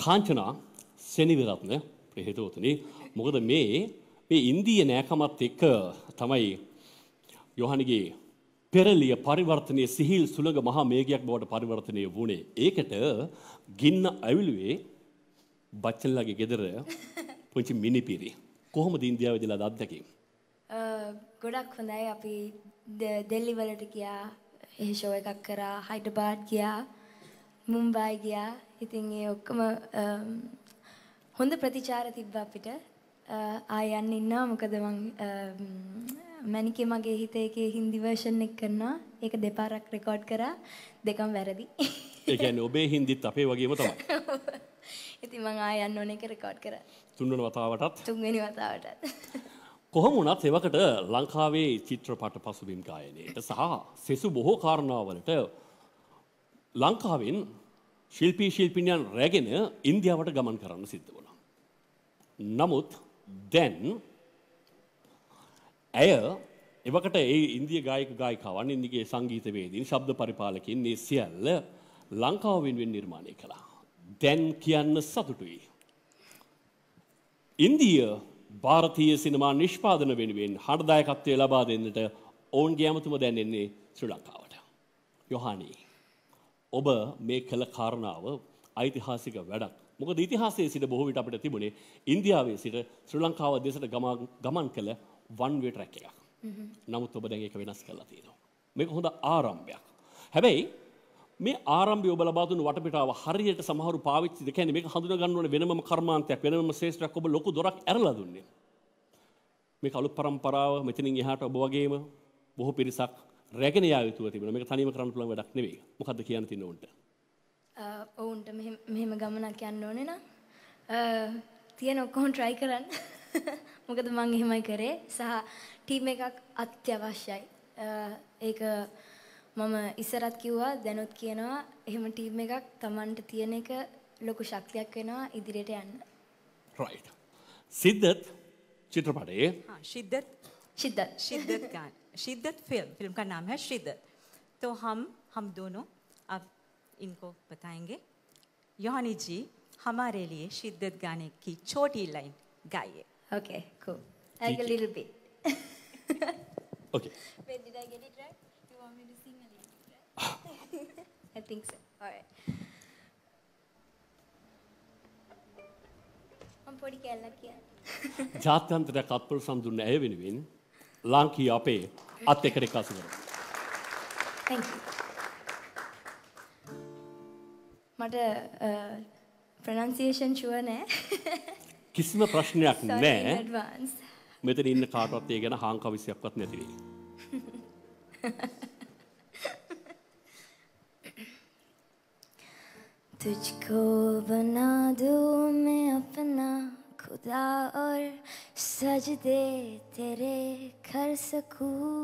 කාංචනා සෙනවිරත්න ප්‍රේතෝතනි මොකද මේ ඉන්දිය නෑකමත් එක්ක තමයි යොහනගේ පෙරලිය පරිවර්තනයේ සිහිල් සුළඟ මහා මේඝයක් බවට පරිවර්තනය වුණේ. ඒකට ගින්න ඇවිලුවේ බච්චන්ලාගේ ගෙදර පුංචි මිනිපිරි. කොහොමද ඉන්දියාවේදීලා අත්දැකීම්? ගොඩක් හොඳයි. අපි දෙල්ලි වලට ගියා, ඒ ෂෝ එකක් කරා, හයිඩ්‍රබාද් ගියා, මුම්බයි ගියා. ඉතින් ඒ ඔක්කොම හොඳ ප්‍රතිචාර තිබ්බා අපිට. ආය යන්න ඉන්නවා මොකද මං මැනිකේ මගේ හිතේ එකේ හින්දි වර්ෂන් එක කරනවා. ඒක දෙපාරක් රෙකෝඩ් කරා, දෙකම වැරදි. ඒ කියන්නේ ඔබේ හින්දිත් අපේ වගේම තමයි. ඉතින් මං ආය යන්න ඕන එක රෙකෝඩ් කරා. තුන්වෙනි වතාවටත් කොහොම වුණත් එවකට ලංකාවේ චිත්‍රපට පසුබිම් ගායනයට සහ සෙසු බොහෝ කාරණාවලට ලංකාවෙන් ශිල්පී ශිල්පිනියන් රැගෙන ඉන්දියාවට ගමන් කරන්න සිද්ධ වුණා. නමුත් දැන් ඇය එවකට ඒ ඉන්දිය ගායක ගායිකාවන්, ඉන්දියාවේ සංගීතවේදීන්, ශබ්ද පරිපාලකයින් මේ සියල්ල ලංකාව වෙනුවෙන් නිර්මාණය කළා. දැන් කියන්න සතුටුයි. ඉන්දිය ಭಾರತೀಯ සිනමා නිෂ්පාදන වෙනුවෙන් හඬදායකත්වය ලබා දෙන්නට ඔවුන්ගේ ඇමතුම දැන් එන්නේ ශ්‍රී ලංකාවට. යොහානි, ඔබ මේ කළ කාරණාව ඓතිහාසික වැඩක්. මොකද ඉතිහාසයේ සිට බොහෝ විට අපිට තිබුණේ ඉන්දියාවේ සිට ශ්‍රී ලංකාව දෙසට ගමන් කළ වන් වේ ට්‍රැක් එකක්. නමුත් ඔබ දැන් ඒක වෙනස් කරලා තියෙනවා. මේක හොඳ ආරම්භයක්. හැබැයි මේ ආරම්භය ඔබ ලබා දුන්න වටපිටාව හරියට සමහරු පාවිච්චි දෙ කියන්නේ මේක හඳුනා ගන්න ඕනේ වෙනමම කර්මාන්තයක්, වෙනමම ශ්‍රේෂ්ඨයක්. ඔබ ලොකු දොරක් ඇරලා දුන්නේ. මේක අලුත් පරම්පරාව මෙතනින් එහාට ඔබ වගේම බොහෝ පිරිසක් රැගෙන යා යුතුව තිබුණා. මේක තනියම කරන්න පුළුවන් වැඩක් නෙවෙයි. මොකද්ද කියන්න තියෙන්නේ උන්ට? ඔවුන්ට මෙහෙම ගමනක් යන්න ඕනේ නම් තියෙන ඔක්කොම try කරන්න. මොකද මම එහෙමයි කරේ. සහ ටීම් එකක් අත්‍යවශ්‍යයි. ඒක මම ඉස්සරත් කිව්වා, දැනුත් කියනවා, එහෙම ටීම් එකක් Tamanට තියෙන එක ලොකු ශක්තියක් වෙනවා ඉදිරියට යන්න. right. सिद्धत चित्रपटे शिद्दत फिल्म का नाम है शिद्दत। तो हम दोनों अब इनको बताएंगे। योहानी जी हमारे लिए शिद्दत गाने की छोटी लाइन गाइए। Okay, cool. Like a little bit. Okay. Wait, did I get it right? You want me to sing a little bit, right? I think so. All right. I'm pretty lucky. ජාත්‍යන්තරයක් අත්පොරසම් දුන්න ඇය වෙනුවෙන් ලාංකීය අපේ අත් එකට එකතු කරමු. Thank you. මට pronunciation sure නෑ. කිසිම ප්‍රශ්නයක් Sorry in නෑ. advance. මෙතන ඉන්න කාටවත් ඒ ගැන හාංකවිසයක්වත් නැති වෙයි. तुझको बना दूं मैं अपना खुदा और सजदे तेरे कर सकूं,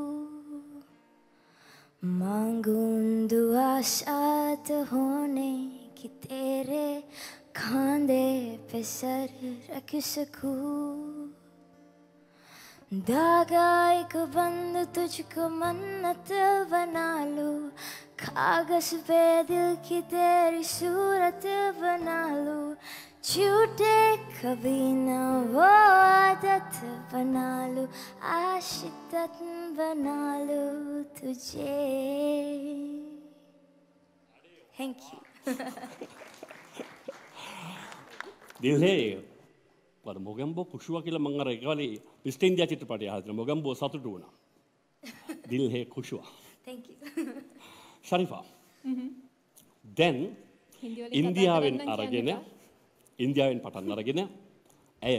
मांगूं दुआ शाद होने की तेरे खांदे पे सर रख सकूं, धागा एक बंद तुझको मन्नत बना लूं, कागज पे दिल की तेरी सूरत बना लूं, झूठे कभी ना वो आदत बना लूं, आशिकत बना लूं तुझे. Thank you. දිල්හේ වල මොගම්බෝ කුෂුවා කියලා මම අර ඒකවලේ වෙස්ට් ඉන්දියා චිත්‍රපටය හදලා මොගම්බෝ සතුටු වුණා. දිල්හේ කුෂුවා. Thank you. ශරීෆා. then ඉන්දියාවෙන් පටන් අරගෙන ඇය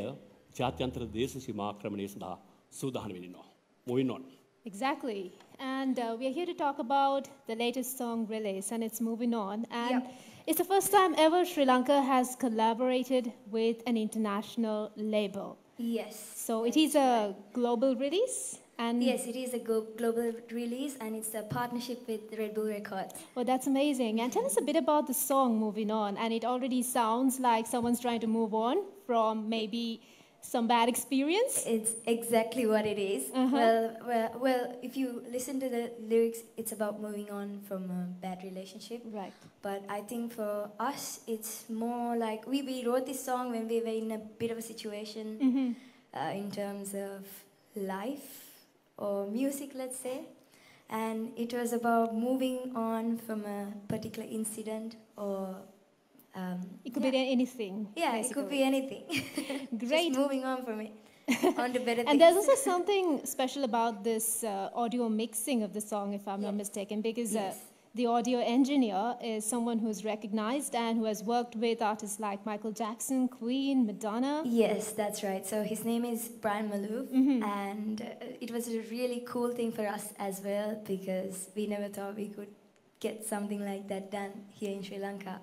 ජාත්‍යන්තර දේශ සීමා ආක්‍රමණය සඳහා සූදානම් වෙනවා. Moving on. Exactly. And we are here to talk about the latest song release, and it's Moving On. And it's the first time ever Sri Lanka has collaborated with an international label. Yes. So it is a global release. And yes, it is a global release, and it's a partnership with Red Bull Records. Well, that's amazing. And tell us a bit about the song Moving On. And it already sounds like someone's trying to move on from maybe some bad experience. It's exactly what it is. Well, if you listen to the lyrics, it's about moving on from a bad relationship. Right. But I think for us, it's more like we wrote this song when we were in a bit of a situation in terms of life or music, let's say. And it was about moving on from a particular incident or it could be anything. Yeah, basically. It could be anything. Great. Just moving on from it. On to better things. And there's also something special about this audio mixing of the song, if I'm not mistaken, because the audio engineer is someone who's recognized and who has worked with artists like Michael Jackson, Queen, Madonna. Yes, that's right. So his name is Brian Malouf, and it was a really cool thing for us as well, because we never thought we could get something like that done here in Sri Lanka.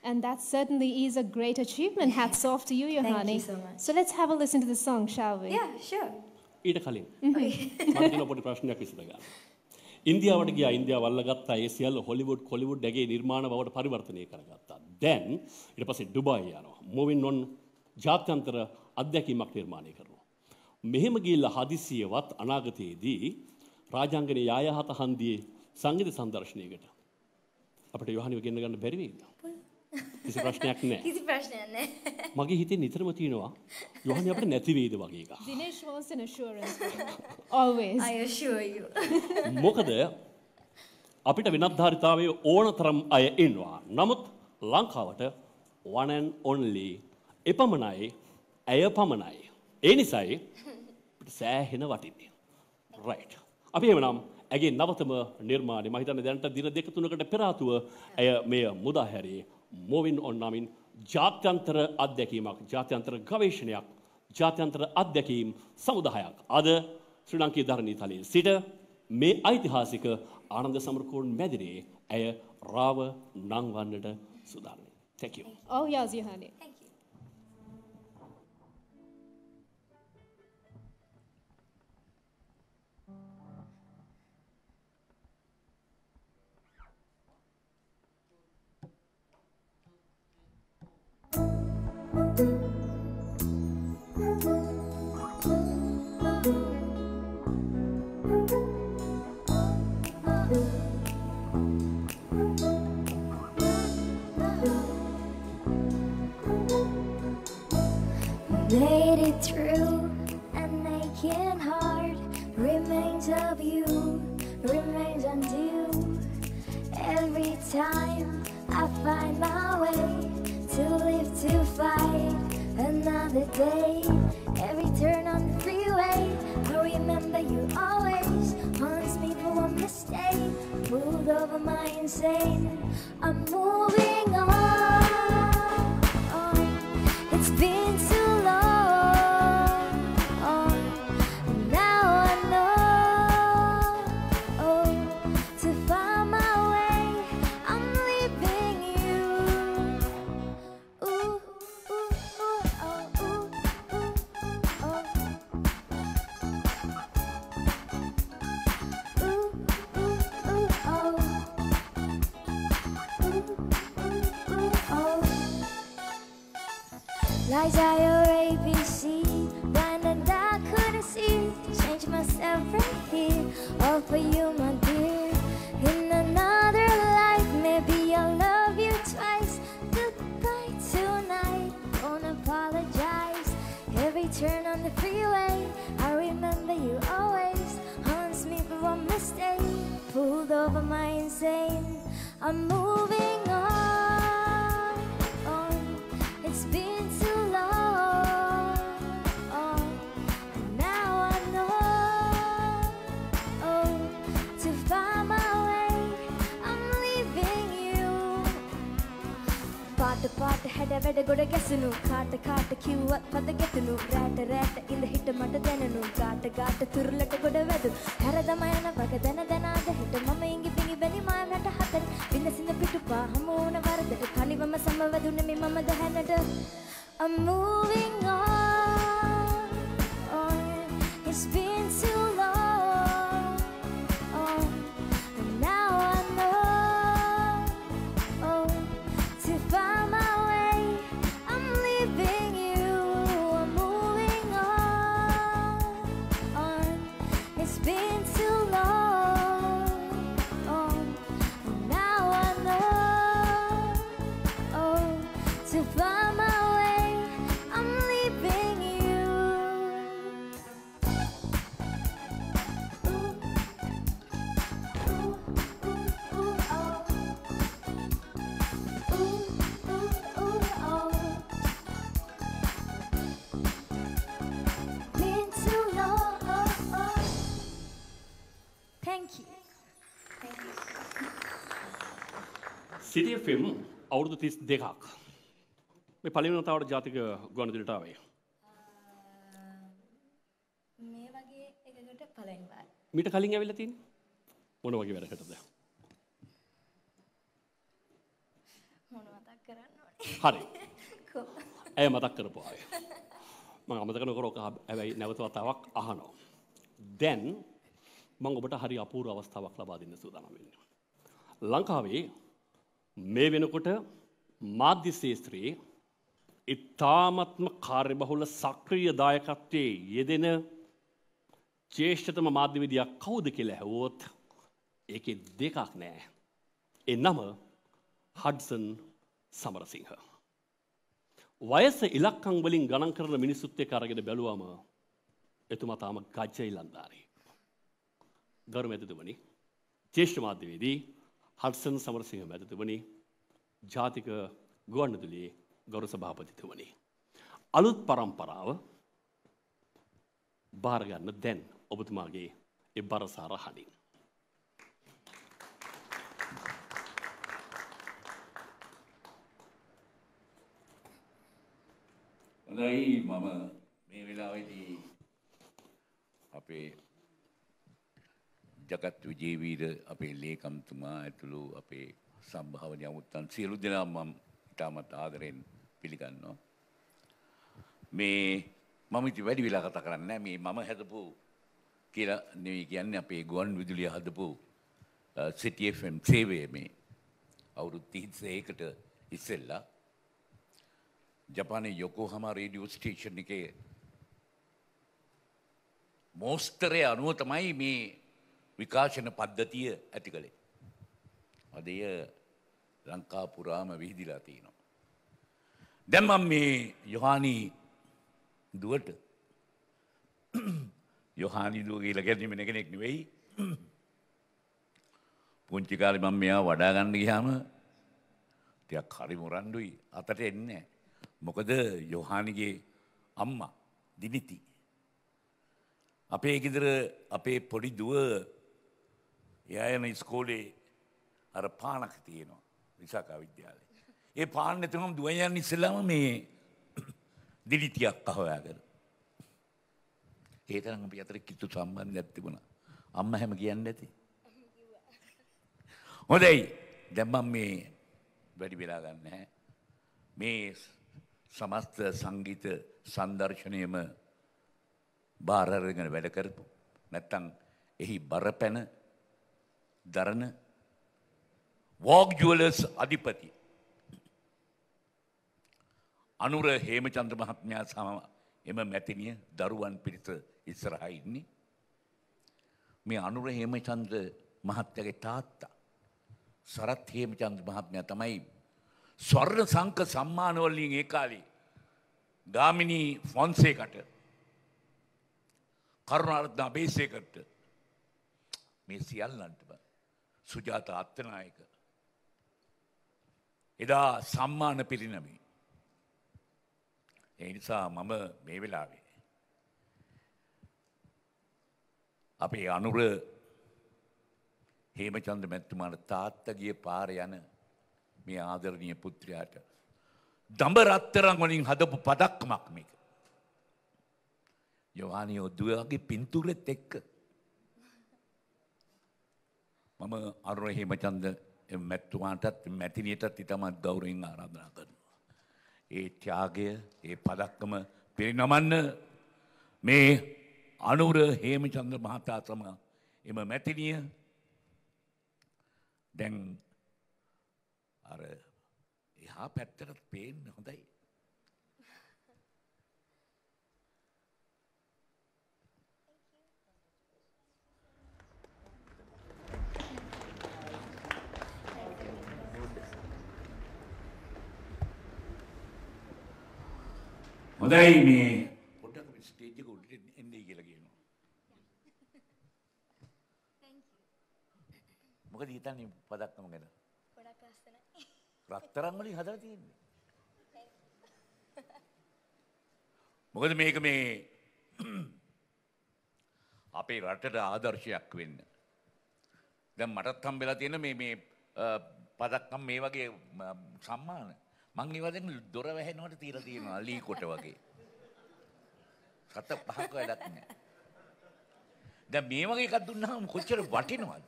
And that certainly is a great achievement. Hats off to you, Yohani. Thank you so much. So let's have a listen to the song, shall we? Yeah, sure. ඊට කලින් මම දින පොඩි ප්‍රශ්නයක් විසඳ ගන්න. ඉන්දියාවට ගියා ඉන්දියාව අල්ලගත්තා ඒ සියල්ල හොලිවුඩ් ඇගේ නිර්මාණ බවට පරිවර්තනය කරගත්තා. then ඊට පස්සේ ඩුබායි යනවා. moving on ජාත්‍යන්තර අධ්‍යක්ීමක් නිර්මාණය කරනවා. මෙහෙම ගිහිල්ලා හදිසියවත් අනාගතයේදී රාජාංගනේ යායහත හන්දියේ සංගීත සංදර්ශනයකට අපිට යෝහානිව ගෙන්න ගන්න බැරි වෙයිද? කිසි ප්‍රශ්නයක් නැහැ. කිසි ප්‍රශ්නයක් නැහැ. මගේ හිතේ නිතරම තියෙනවා යෝහානි අපිට නැති වෙයිද වගේ එකක්. Dinesh wants an assurance. Always. I assure you. මොකද අපිට විනෝදාරිතාවයේ ඕනතරම් අය ඉන්නවා. නමුත් ලංකාවට one and only එපමණයි ඇය පමණයි. ඒ නිසායි අපිට සෑහෙන වටින්නේ. right. අපි එවනම් ඇගේ නවතම නිර්මාණය මම හිතන්නේ දැනට දින දෙක තුනකට පෙර ආතුව ඇය මෙය මුදා හැරේ Moving On නමින් ජාත්‍යන්තර අධ්‍යක්ීමක්, ජාත්‍යන්තර ගවේෂණයක්, ජාත්‍යන්තර අධ්‍යක්ීම් සමුදායක් අද ශ්‍රී ලංකේ ධර්ණී තලයේ සිට මේ ඓතිහාසික ආනන්ද සමරකෝන් මැදිරියේ ඇය රාව නංවන්නට සූදානම්. Thank you. Oh, yes, Yohani. Thank you. Made it through an aching heart, remains of you, remains undue. Every time I find my way to live to fight another day, every turn on the freeway, I remember you always haunts me for one mistake. Moved over my insane, I'm moving on. It's been too long, and now I know to find my way, I'm leaving you. Ooh, ooh, ooh, oh, ooh, ooh, oh. Ooh, ooh, ooh, oh. Ooh, ooh, oh. Lies are your ABC, blind and I couldn't see. Change myself right here, all for you, my dear. In another life, maybe I'll love you twice. Goodbye tonight, won't apologize. Every turn on the freeway, I remember you always haunts me for one mistake. Pulled over my insane, I'm moving on. It's been too long. පාට පාට හැඩ වැඩ ගොඩ ගැසුණු කාට කාට කිව්වත් පද ගැතුණු රැට රැට ඉඳ හිට මට දැනුණු ගාට ගාට තුරුලට ගොඩ වැදු හැරදම යන වග දැන දැනාද හිට මම ඉඟි පිඟි බැලි මායමට හතර බින්ද සිඳ පිටුපා හමු වුණ වරදට තනිවම සමවැදුනේ මේ මම දැහැනට I'm moving on it's been too long and now I know to find my way I'm leaving you I'm moving on it's been too long and now I know to find my way I'm leaving you been too long thank you City FM අවුරුදු 32ක් මේ පළවෙනි වතාවට ජාතික ගුවන්විදුලියට ආවේ. මේ වගේ එකකට පළවෙනි වාර. මීට කලින් ඇවිල්ලා තියෙන්නේ මොන වගේ වැඩකටද? මොන මතක් කරන්න ඕනේ. හරි. ඇය මතක් කරපුවා. මම අමතක නොකර ඔක හැබැයි නැවත වතාවක් අහනවා. දැන් මම ඔබට හරි අපූර්ව අවස්ථාවක් ලබා දෙන්න සූදානම් වෙන්නේ. ලංකාවේ මේ වෙනකොට මාධ්‍ය ශාස්ත්‍රයේ ඉතාමත්ම කාර්යබහුල සක්‍රීය දායකත්වයේ යෙදෙන ජ්‍යෙෂ්ඨතම මාධ්‍යවේදියා කවුද කියලා ඇහුවොත් ඒකේ දෙකක් නෑ. ඒ නම හඩ්සන් සමරසිංහ. වයස ඉලක්කම් වලින් ගණන් කරන මිනිස්සුත් එක්ක අරගෙන බැලුවම එතුමා තාම ගජ්ජ ඉලන්දාරි. ගරු මැතිතුමනි, ජ්‍යෙෂ්ඨ මාධ්‍යවේදී හඩ්සන් සමරසිංහ මැතිතුමනි, ජාතික ගුවන්විදුලියේ ගෞරව සභාපතිතුමනි, අලුත් පරම්පරාව බාර ගන්න දැන් ඔබතුමාගේ ඒ බරසාර හඬින්. හොඳයි, මම මේ වෙලාවේදී අපේ ජගත් විජේවීර අපේ ලේකම්තුමා ඇතුළු අපේ සම්භාවනීය අමුත්තන් සියලු දෙනා මම ඉතාමත් ආදරෙන් පිළිගන්නවා. මේ මම ඉතින් වැඩි වෙලා කතා කරන්නේ නැහැ. මේ මම හදපු කියලා නෙවෙයි කියන්නේ අපේ ගුවන් විදුලිය හදපු City FM සේවය මේ අවුරුදු 31කට ඉස්සෙල්ලා ජපානයේ යොකෝහාමා රේඩියෝ ස්ටේෂන් එකේ මෝස්තරයේ අනුව තමයි මේ විකාශන පද්ධතිය ඇති කළේ. අද එය ලංකා පුරාම විහිදිලා තියෙනවා. දැන් මම මේ යොහානි දුවට යොහානි දුව කියලා කියන්නේ වෙන කෙනෙක් නෙවෙයි. පුංචි කාලේ මම මෙයා වඩා ගන්න ගියාම ටිකක් හරි මොරන්ඩුයි අතට එන්නේ නැහැ. මොකද යොහානිගේ අම්මා දිනිති අපේ ගෙදර අපේ පොඩි දුව එයා යන ඉස්කෝලේ අර පානක් තියෙනවා විසාකා විද්‍යාලේ. ඒ පාන්නේ තමයි දුව යන ඉස්සෙල්ලාම මේ දිලිතියක් අහවගෙන. ඒ තරම් අපි අතර කිතු සම්බන්ධයක් තිබුණා. අම්මා හැම කියන්නේ නැති. හොඳයි. දැන් මම මේ වැඩි වෙලා ගන්න නැහැ. මේ සමස්ත සංගීත සංදර්ශනයේම බාර අරගෙන වැඩ කරපු නැත්තම් එහි බරපැන දරන වෝග් ජුවලර්ස් අධිපති අනුර හේමචන්ද්‍ර මහත්මයා සම එම මැතිනිය දරුවන් පිරිස ඉස්සරහා ඉන්නේ. මේ අනුර හේමචන්ද්‍ර මහත්තයාගේ තාත්තා සරත් හේමචන්ද්‍ර මහත්මයා තමයි ස්වර්ණ සංක සම්මාන වලින් ඒ කාලේ ගාමිණී ෆොන්සේකට කරුණාරත්න අබේසේකරට මේ සියල්ලන්ටම සුජාත අත්තනායක එදා සම්මාන පිරිනමි. ඒ නිසා මම මේ වෙලාවේ අපේ අනුර හේමචන්ද්‍ර මැතිතුමාට තාත්තා ගිය පාර යන මේ ආදරණීය පුත්‍රයාට දඹ රත්තරන් වලින් හදපු පදක්කමක් මේක. යෝහානි ඔද්දුවගේ පින්තූරෙත් එක්ක මම අරුණ හේමචන්ද මැතිතුමාටත් මැතිනියටත් ඉතාමත් ගෞරවයෙන් ආරාධනා කරනවා. ඒ ත්‍යාගය, ඒ පදක්කම පිරිනමන්න මේ අනුර හේමචන්ද්‍ර මහතා සමග එම මැතිනිය දැන් අර එහා පැත්තට පේන්න හොඳයි. හොඳයි මේ පොඩ්ඩක් මේ ස්ටේජ් එක උඩට එන්නේ කියලා කියනවා. මොකද හිතන්නේ පදක්කම ගැන? ගොඩක් ලස්සනයි. රත්තරන් වලින් හදලා තියෙන්නේ. මොකද මේක මේ අපේ රටට ආදර්ශයක් වෙන්න. දැන් මටත් හම්බෙලා තියෙන මේ පදක්කම් මේ වගේ සම්මාන මං ඒවා දැන් දොර වැහෙනවට තියලා තියෙනවා ලී කොට වගේ. සත පහක වැඩක් නෑ. දැන් මේ වගේ එකක් දුන්නාම කොච්චර වටිනවද?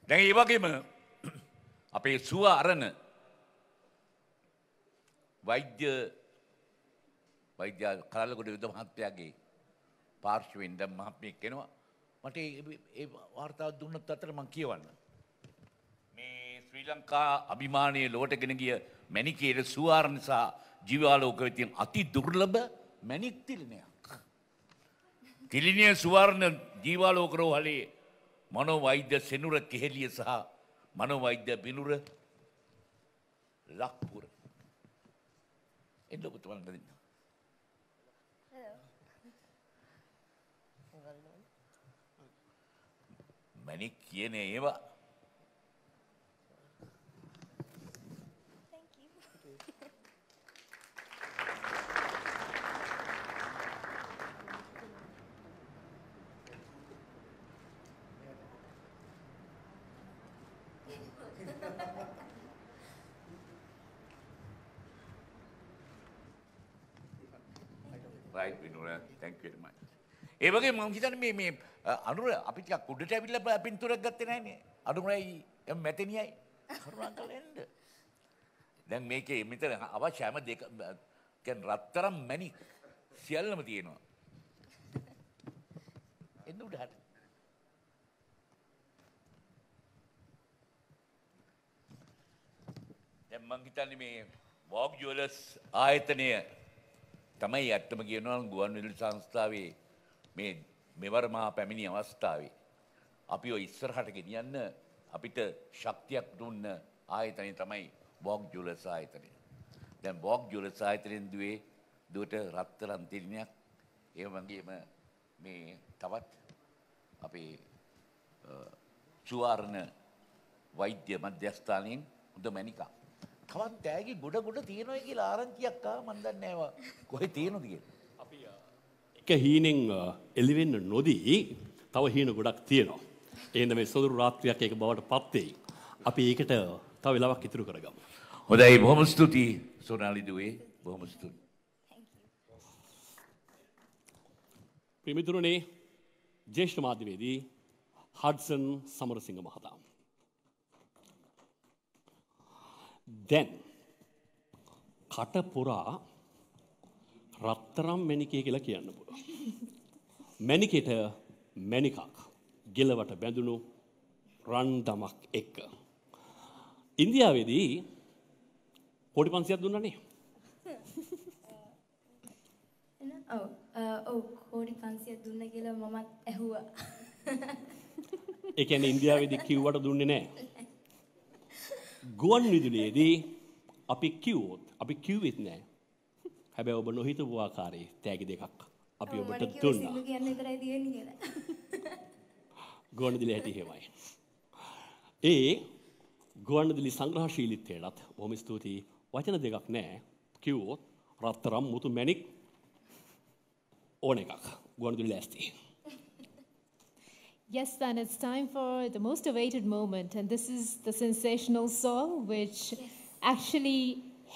දැන් ඒ වගේම අපේ සුව අරණ වෛද්‍ය කලලගොඩ යුද මහත්තයාගේ පාර්ශවයෙන් දැන් මහත්මයෙක් එනවා. මට ඒ වාර්තාව දුන්නත් අතර මං කියවන්න. ශ්‍රී ලංකා අභිමානයේ ලොවට ගෙන ගිය මැණිකේ සුවාරණ සහ ජීවාලෝක වෙතින් අති දුර්ලභ මැණික් තිලිනයක්. තිලිනිය සුවාරණ ජීවාලෝක රෝහලේ මනෝවෛද්‍ය සෙනුර කෙහෙලිය සහ මනෝවෛද්‍ය බිනුර ලක්පුර. එන්න ඔබ තුමන්ට දෙන්න. මැණික් කියන ඒවා right Vinura, thank you very much. ඒ වගේ මම හිතන්නේ මේ අනුර අපි ටිකක් උඩට ඇවිල්ලා පින්තූරයක් ගත්තේ නැහනේ. අනුරයි මැතිනියයි කරුණාකරලා එන්න. දැන් මේකේ මෙතන අවශ්‍ය හැම දෙක කියන්නේ රත්තරන් මැණික් සියල්ලම තියෙනවා. එන්න උඩට. දැන් මම හිතන්නේ මේ වෝග් ජුවලර්ස් ආයතනය තමයි ඇත්තම කියනවා නම් ගුවන්විදුලි සංස්ථාවේ මේ මෙවර මහා පැමිණි අවස්ථාවේ අපි ඔය ඉස්සරහට ගෙනියන්න අපිට ශක්තියක් දුන්න ආයතනය තමයි වෝග් ජුවලර්ස් ආයතනය. දැන් වෝග් ජුවලර්ස් ආයතනයෙන් දුවට රත්තරන් තිලිනයක් ඒ වගේම මේ තවත් අපේ සුවාරණ වෛද්‍ය මධ්‍යස්ථානයෙන් හොඳ මැණිකක්. තවත් තෑගි ගොඩ තියෙනවා කියලා ආරංචියක් ආවා මන් දන්නේ නැහැ කොහෙ තියෙනවද කියලා. අපි එක හීනෙන් එළිවෙන්න නොදී තව හීන ගොඩක් තියෙනවා. එහෙනම් මේ සොදුරු රාත්‍රියක් ඒක බවට පත් වෙයි. අපි ඒකට තව වෙලාවක් ඉතුරු කරගමු. හොඳයි බොහොම ස්තුතියි සෝනාලි දුවේ බොහොම ස්තුතියි. ප්‍රමිතුරුනේ ජ්‍යෙෂ්ඨ මාධ්‍යවේදී හඩ්සන් සමරසිංහ මහතා. දැන් කට පුරා රත්තරම් මැණිකේ කියලා කියන්න පුළුවන්. මැණිකේට මැණිකක් ගෙලවට බැඳුණු රන් දමක් එක්ක. ඉන්දියාවේදී කෝටි 500ක් දුන්නානේ. ඔව් කෝටි 500ක් දුන්න කියලා මමත් ඇහුවා. ඒ කියන්නේ ඉන්දියාවේදී කිව්වට දුන්නේ නැහැ. ගුවන් විදුලියේදී අපි කිව්වොත් අපි කිව්වෙත් නෑ. හැබැයි ඔබ නොහිතපු ආකාරයේ තෑගි දෙකක් අපි ඔබට දුන්නා. සිල්ලු කියන්න විතරයි තියෙන්නේ කියලා. ගුවන් විදුලිය හැටි එහෙමයි. ඒ ගුවන් විදුලි සංග්‍රහශීලීත්වයටත් බොහොම ස්තුතියි. වචන දෙකක් නෑ. කිව්වොත් රත්තරම් මුතු මැණික් ඕන එකක්. ගුවන් විදුලි ලෑස්ති. Yes, and it's time for the most awaited moment, and this is the sensational song which actually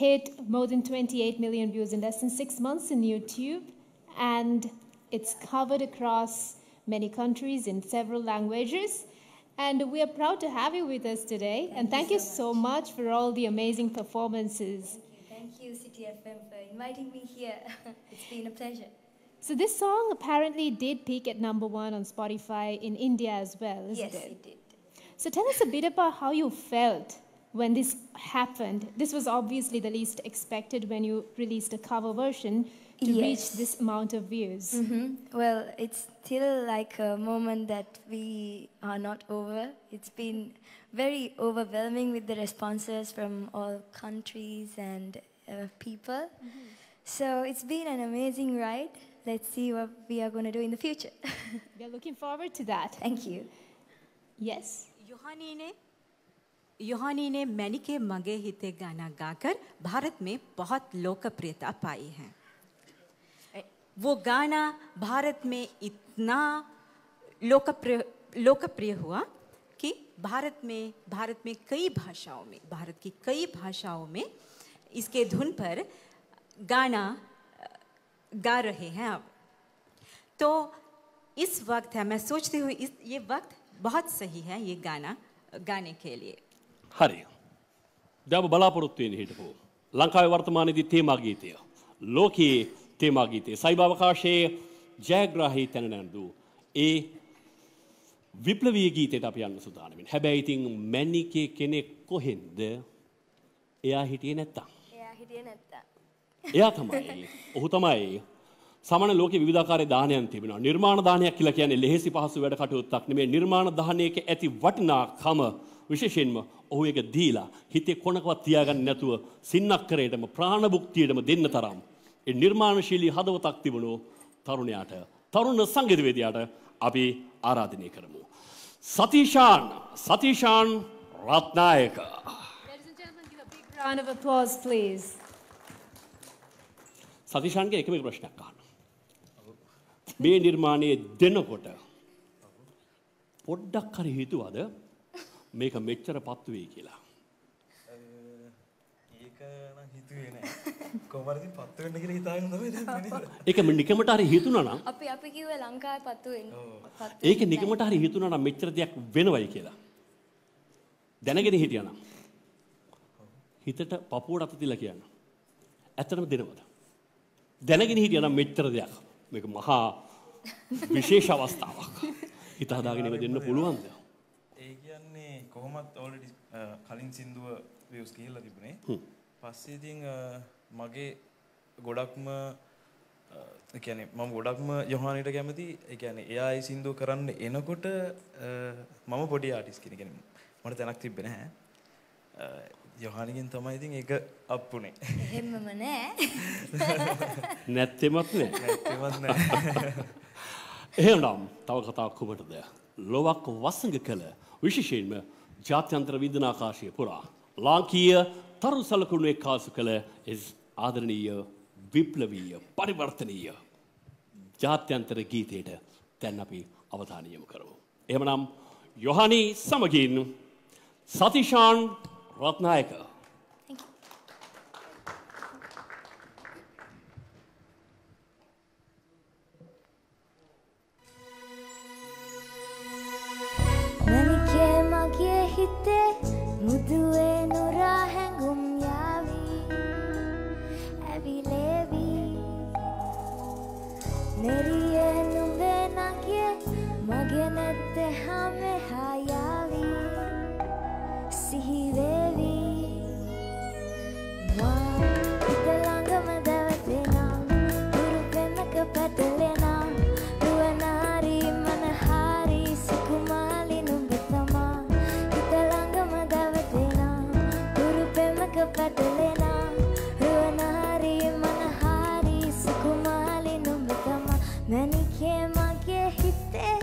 hit more than 28 million views in less than 6 months on YouTube, and it's covered across many countries in several languages. And we are proud to have you with us today. And thank you so much for all the amazing performances. Thank you, City FM, for inviting me here. It's been a pleasure. So this song apparently did peak at #1 on Spotify in India as well, isn't it? Yes, it did. So tell us a bit about how you felt when this happened. This was obviously the least expected when you released a cover version to reach this amount of views. Well, it's still like a moment that we are not over. It's been very overwhelming with the responses from all countries and people. So it's been an amazing ride. Let's see what we are going to do in the future. We are looking forward to that. Thank you. Yes. यूहानी ने many के मगे हिते गाना गाकर भारत में बहुत लोकप्रियता पाई है। वो गाना भारत में इतना लोकप्रिय हुआ कि भारत में कई भाषाओं में, भारत की कई भाषाओं में इसके धुन पर गाना गा रहे हैं अब। तो इस वक्त है, मैं सोचती हूँ ये वक्त बहुत सही है ये गाना गाने के लिए। හරි. දැන් ඔබ බලාපොරොත්තු වෙන්නේ හිටපො ලංකාවේ වර්තමානයේදී තේමා ගීතය, ලෝකයේ තේමා ගීතය, සයිබාවකාශයේ ජයග්‍රාහී තැන නැන්දු ඒ විප්ලවීය ගීතයට අපි යන්න සූදානමින්. හැබැයි ඉතින් මැනිකේ කෙනෙක් කොහෙන්ද? එයා හිටියේ නැත්තම්. එයා තමයි. ඔහු තමයි. සාමාන්‍ය ලෝකයේ විවිධාකාරයේ දානයන් තිබෙනවා. නිර්මාණ දානයක් කියලා කියන්නේ ලෙහෙසි පහසු වැඩ කටයුත්තක් නෙමෙයි. නිර්මාණ දානයක ඇති වටිනාකම විශේෂයෙන්ම ඔහු ඒක දීලා හිතේ කොනකවත් තියාගන්න නැතුව සින්නක්කරයටම ප්‍රාණභුක්තියටම දෙන්න තරම් ඒ නිර්මාණශීලී හදවතක් තිබුණු තරුණයාට, තරුණ සංගීතවේදියාට අපි ආරාධනය කරමු. සතීෂාන් Ratnayake. Ladies and gentlemen, give a big round of applause, please. සතීෂාන්ගේ එකම ප්‍රශ්නයක් අහන්න. මේ නිර්මාණයේ දෙනකොට පොඩ්ඩක් හරි හිතුවද මේක මෙච්චර පත්තු වෙයි කියලා? ඒක නම් හිතුවේ නෑ. කොහොමද පත්තු වෙන්න කියලා හිතාගෙන තමයි දැන් නේද? ඒක නිකමට හරි හිතුණා නම් අපි කිව්වේ ලංකාවේ පත්තු වෙන්න. ඒක නිකමට හරි හිතුණා නම් මෙච්චර දෙයක් වෙනවයි කියලා. දැනගෙන හිටියා නම් හිතට පපුවට අත තියලා කියන්න. ඇත්තටම දෙනවද? දැනගෙන හිටියා නම් මෙච්චර දෙයක්. මේක මහා විශේෂ අවස්ථාවක්. හිත හදාගෙන දෙන්න පුළුවන්ද? ඒ කියන්නේ කොහොමත් ඔල්රෙඩි කලින් සින්දුව views ගිහිල්ලා තිබුණේ. පස්සේ ඉතින් මගේ ගොඩක්ම ඒ කියන්නේ මම ගොඩක්ම යොහානිට කැමති. ඒ කියන්නේ එයා ඒ සින්දුව කරන්න එනකොට මම පොඩි ආටිස්ට් කෙනෙක්. කියන්නේ මට තැනක් තිබ්බේ නැහැ. යොහානිගෙන් තමයි ඉතින් ඒක අප්පුනේ. එහෙමම නෑ. නැත්තෙමත් නෑ. නැත්තෙමත් නෑ. එහෙනම් තව කතාවක් කොහොමද? ලොවක් වසඟ කළ විශේෂයෙන්ම ජාත්‍යන්තර විද්‍යානාකාශය පුරා ලාංකීය තරු සලකුණු එක්කාසු කළ ආදරණීය විප්ලවීය පරිවර්තනීය ජාත්‍යන්තර ගීතයට දැන් අපි අවධානය යොමු කරමු. එහෙමනම් යොහානි සමගින් සතීෂාන් රත්නායක. මැනිකේ මගේ හිතේ මුදුවේ නුරා හැඟුම් යාවි ඇවිලේවි නෙරියේ නුඹේ නගේ මගේ නැත්තේ හැමේ හායාවි සිහිවේවි මා හිත ළඟම දැවටෙනා දුරු පෙමක පැටලෙනා රුවනාරි මනහාරි සුකුමාලි නුඹ තමා හිත ළඟම දැවටෙනා දුරු පෙමක පැටලෙනා රුවනාරි මනහාරි සුකුමාලි නුඹ තමා මැනිකේ මගේ හිතේ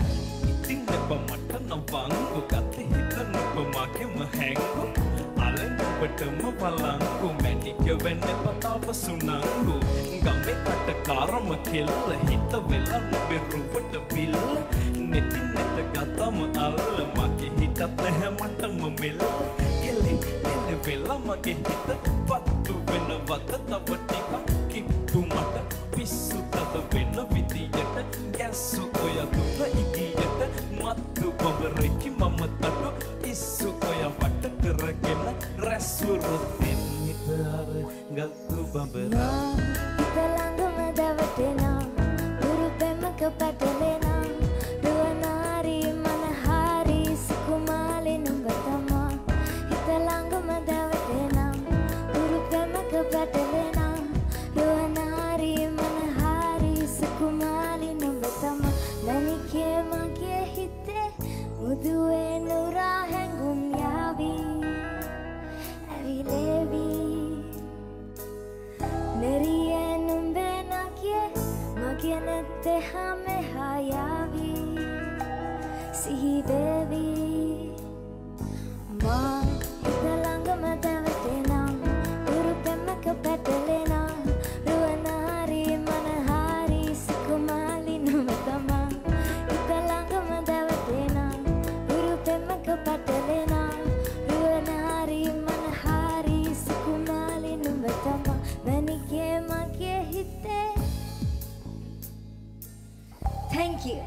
ඉතින් මට නම් වංගු ගත්තේ හිත නුඹ මගේම හැංගු අලනුඹටම බලංගු මැනික වෙන්න පතාව සුනංගු ගමේ කටකාරම කෙල්ල හිත වෙලා නුඹේ රුවට පිල්ල නෙති නෙත ගතම අල්ල මගේ හිතත් නැහැ මටම මෙල්ල කෙලි නෙල වෙලා මගේ හිත පත්තු වෙන බලවත් තව ටිකක් කිට්ටු මට පිස්සු තද වෙන විදියට ගැස්සු ඔය දුක ඉදියට මත්තු බඹරෙකි මම තටු ඉස්සු ඔය වට කරගෙන රැස්වුරුත්ින් හිතාව ගත්තු බඹරා හිත ළඟම දවටෙනා උරු පෙමක පැටලෙනා රුවනාරි මනහාරි සුකුමාලි නුඹ තමා හිත ළඟම දවටෙනා උරු පෙමක පැටලෙනා රුවනාරි මනහාරි සුකුමාලි නුඹ තමා මැණිකේ මගේ හිතේ මුදුවේ නුරා හැඟුම් යාවි ඇවිලේවි Neriye numbe nakye magenette hame hayavi sihi devi ma hitalanga madavtena urupemaka petalena ruwanari manahari sukumali numatama hitalanga madavtena urupemaka petalena ruwanari manahari sukumali numatama Manike make hitte. Thank you.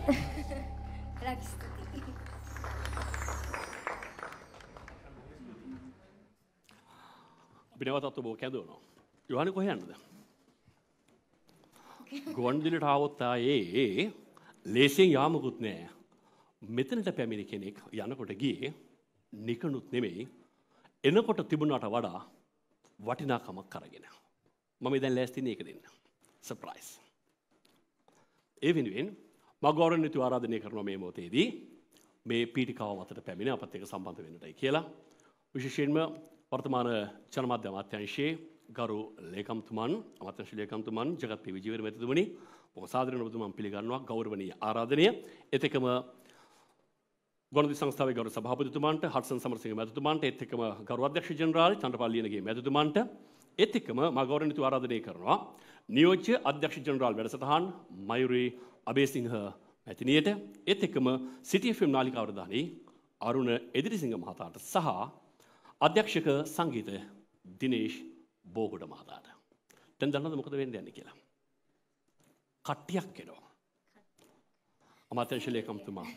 බිනවතත් ඔබ කැඳවනවා. යොහනි කොහෙ යන්නද? ගුවන්විදුලියට ආවොත් ආයේ ලේසියෙන් යාමකුත් නෑ. මෙතනට පැමිණි කෙනෙක් යනකොට ගියේ නිකනුත් නෙමෙයි එනකොට තිබුණාට වඩා වටිනාකමක් අරගෙන. මම දැන් ලෑස්තිනේ ඒක දෙන්න. සර්ප්‍රයිස්. ඒ වෙනුවෙන් මම ගෞරවණීයව ආරාධනය කරනවා මේ මොහොතේදී මේ පීඨිකාව අතට පැමිණ අපත් එක්ක සම්බන්ධ වෙන්නටයි කියලා. විශේෂයෙන්ම වර්තමාන ජනමාධ්‍ය අමාත්‍යාංශයේ ගරු ලේකම්තුමන් අමාත්‍යාංශ ලේකම්තුමන් ජගත් පී විජේවීර මැතිතුමනි ඔබ සාදරයෙන් ඔබතුමන් පිළිගන්නවා ගෞරවනීය ආරාධනය. ඒත් එක්කම ගුවන්විදුලි සංස්ථාවේ ගෞරව සභාපතිතුමන්ට හඩ්සන් සමරසිංහ මැතිතුමන්ට ඒත් එක්කම ගරු අධ්‍යක්ෂ ජෙනරාල් චන්ද්‍රපාල් ලියනගේ මැතිතුමන්ට ඒත් එක්කම මම ගෞරවණීයව ආරාධනය කරනවා නියෝජ්‍ය අධ්‍යක්ෂ ජෙනරාල් වැඩසටහන් මයුරී අබේසිංහ මැතිණියට ඒත් එක්කම සිටි FM නාලිකාව ප්‍රධානී අරුණ එදිරිසිංහ මහතාට සහ අධ්‍යක්ෂක සංගීත දිනේෂ් බෝගොඩ මහතාට. දැන් දන්නවද මොකද වෙන්නේ යන්නේ කියලා? කට්ටියක් එනවා. අමාත්‍යාංශ ලේකම්තුමා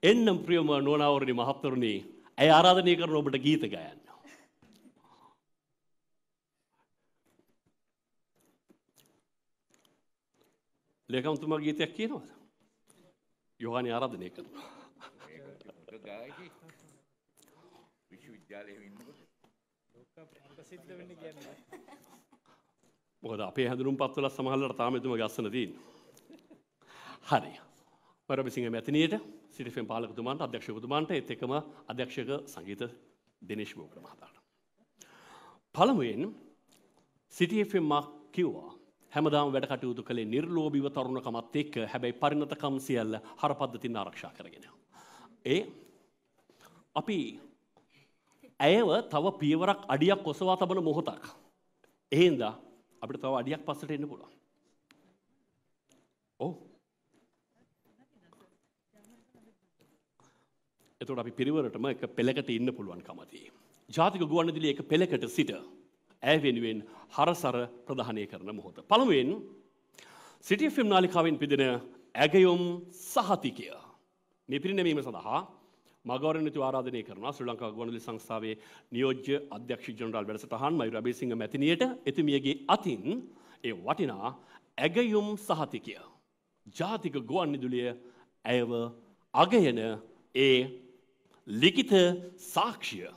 එන්නම් ප්‍රියම නෝනාවරණි මහත්වරුනි ඇය ආරාධනය කරන ඔබට ගීත ගයන්න. ලේකම්තුමා ගීතයක් කියනවද? යෝහානි ආරාධනය කරනවා. විශ්වවිද්‍යාලයේ ඉන්නකොට ප්‍රසිද්ධ වෙන්න කියන්නේ. මොකද අපේ හැඳුනුම්පත් වල සමහරවල්ලාට තාම එතුමගේ අස්සන තියෙනවා. හරි. වරබසිංහ මැතිණියට සිටි FM පාලකතුමාන්ට අධ්‍යක්ෂකතුමාන්ට ඒත් එක්කම අධ්‍යක්ෂක සංගීත දිනේෂ් බෝගොඩ මහතාට. පළමුවෙන් සිටි FM මා කිව්වා හැමදාම වැඩ කටයුතු කළේ නිර්ලෝභීව තරුණකමත් එක්ක හැබැයි පරිණතකම් සියල්ල හරපද්ධතින් ආරක්ෂා කරගෙන. අපි ඇයව තව පියවරක් අඩියක් ඔසවා තබන මොහොතක්. එහෙනම් අපිට තව අඩියක් පස්සට එන්න පුළුවන්. ඔව්. එතකොට අපි පිරිවරටම එක පෙළකට ඉන්න පුළුවන්කම තියෙනවා. ජාතික ගුවන්විදුලියේ එක පෙළකට සිට ඇය වෙනුවෙන් හරසර ප්‍රදානය කරන මොහොත. පළමුවෙන් සිටි FM නාලිකාවෙන් පිදෙන ඇගයුම් සහතිකය. මේ පිරිනැමීම සඳහා මගවරණිතු ආරාධනය කරනවා ශ්‍රී ලංකා ගුවන්විදුලි සංස්ථාවේ නියෝජ්‍ය අධ්‍යක්ෂ ජෙනරාල් වැඩසටහන් මයුර අබේසිංහ මැතිණියට එතුමියගේ අතින් ඒ වටිනා ඇගයුම් සහතිකය ජාතික ගුවන්විදුලිය ඇයව අගයන ඒ ලිඛිත සාක්ෂිය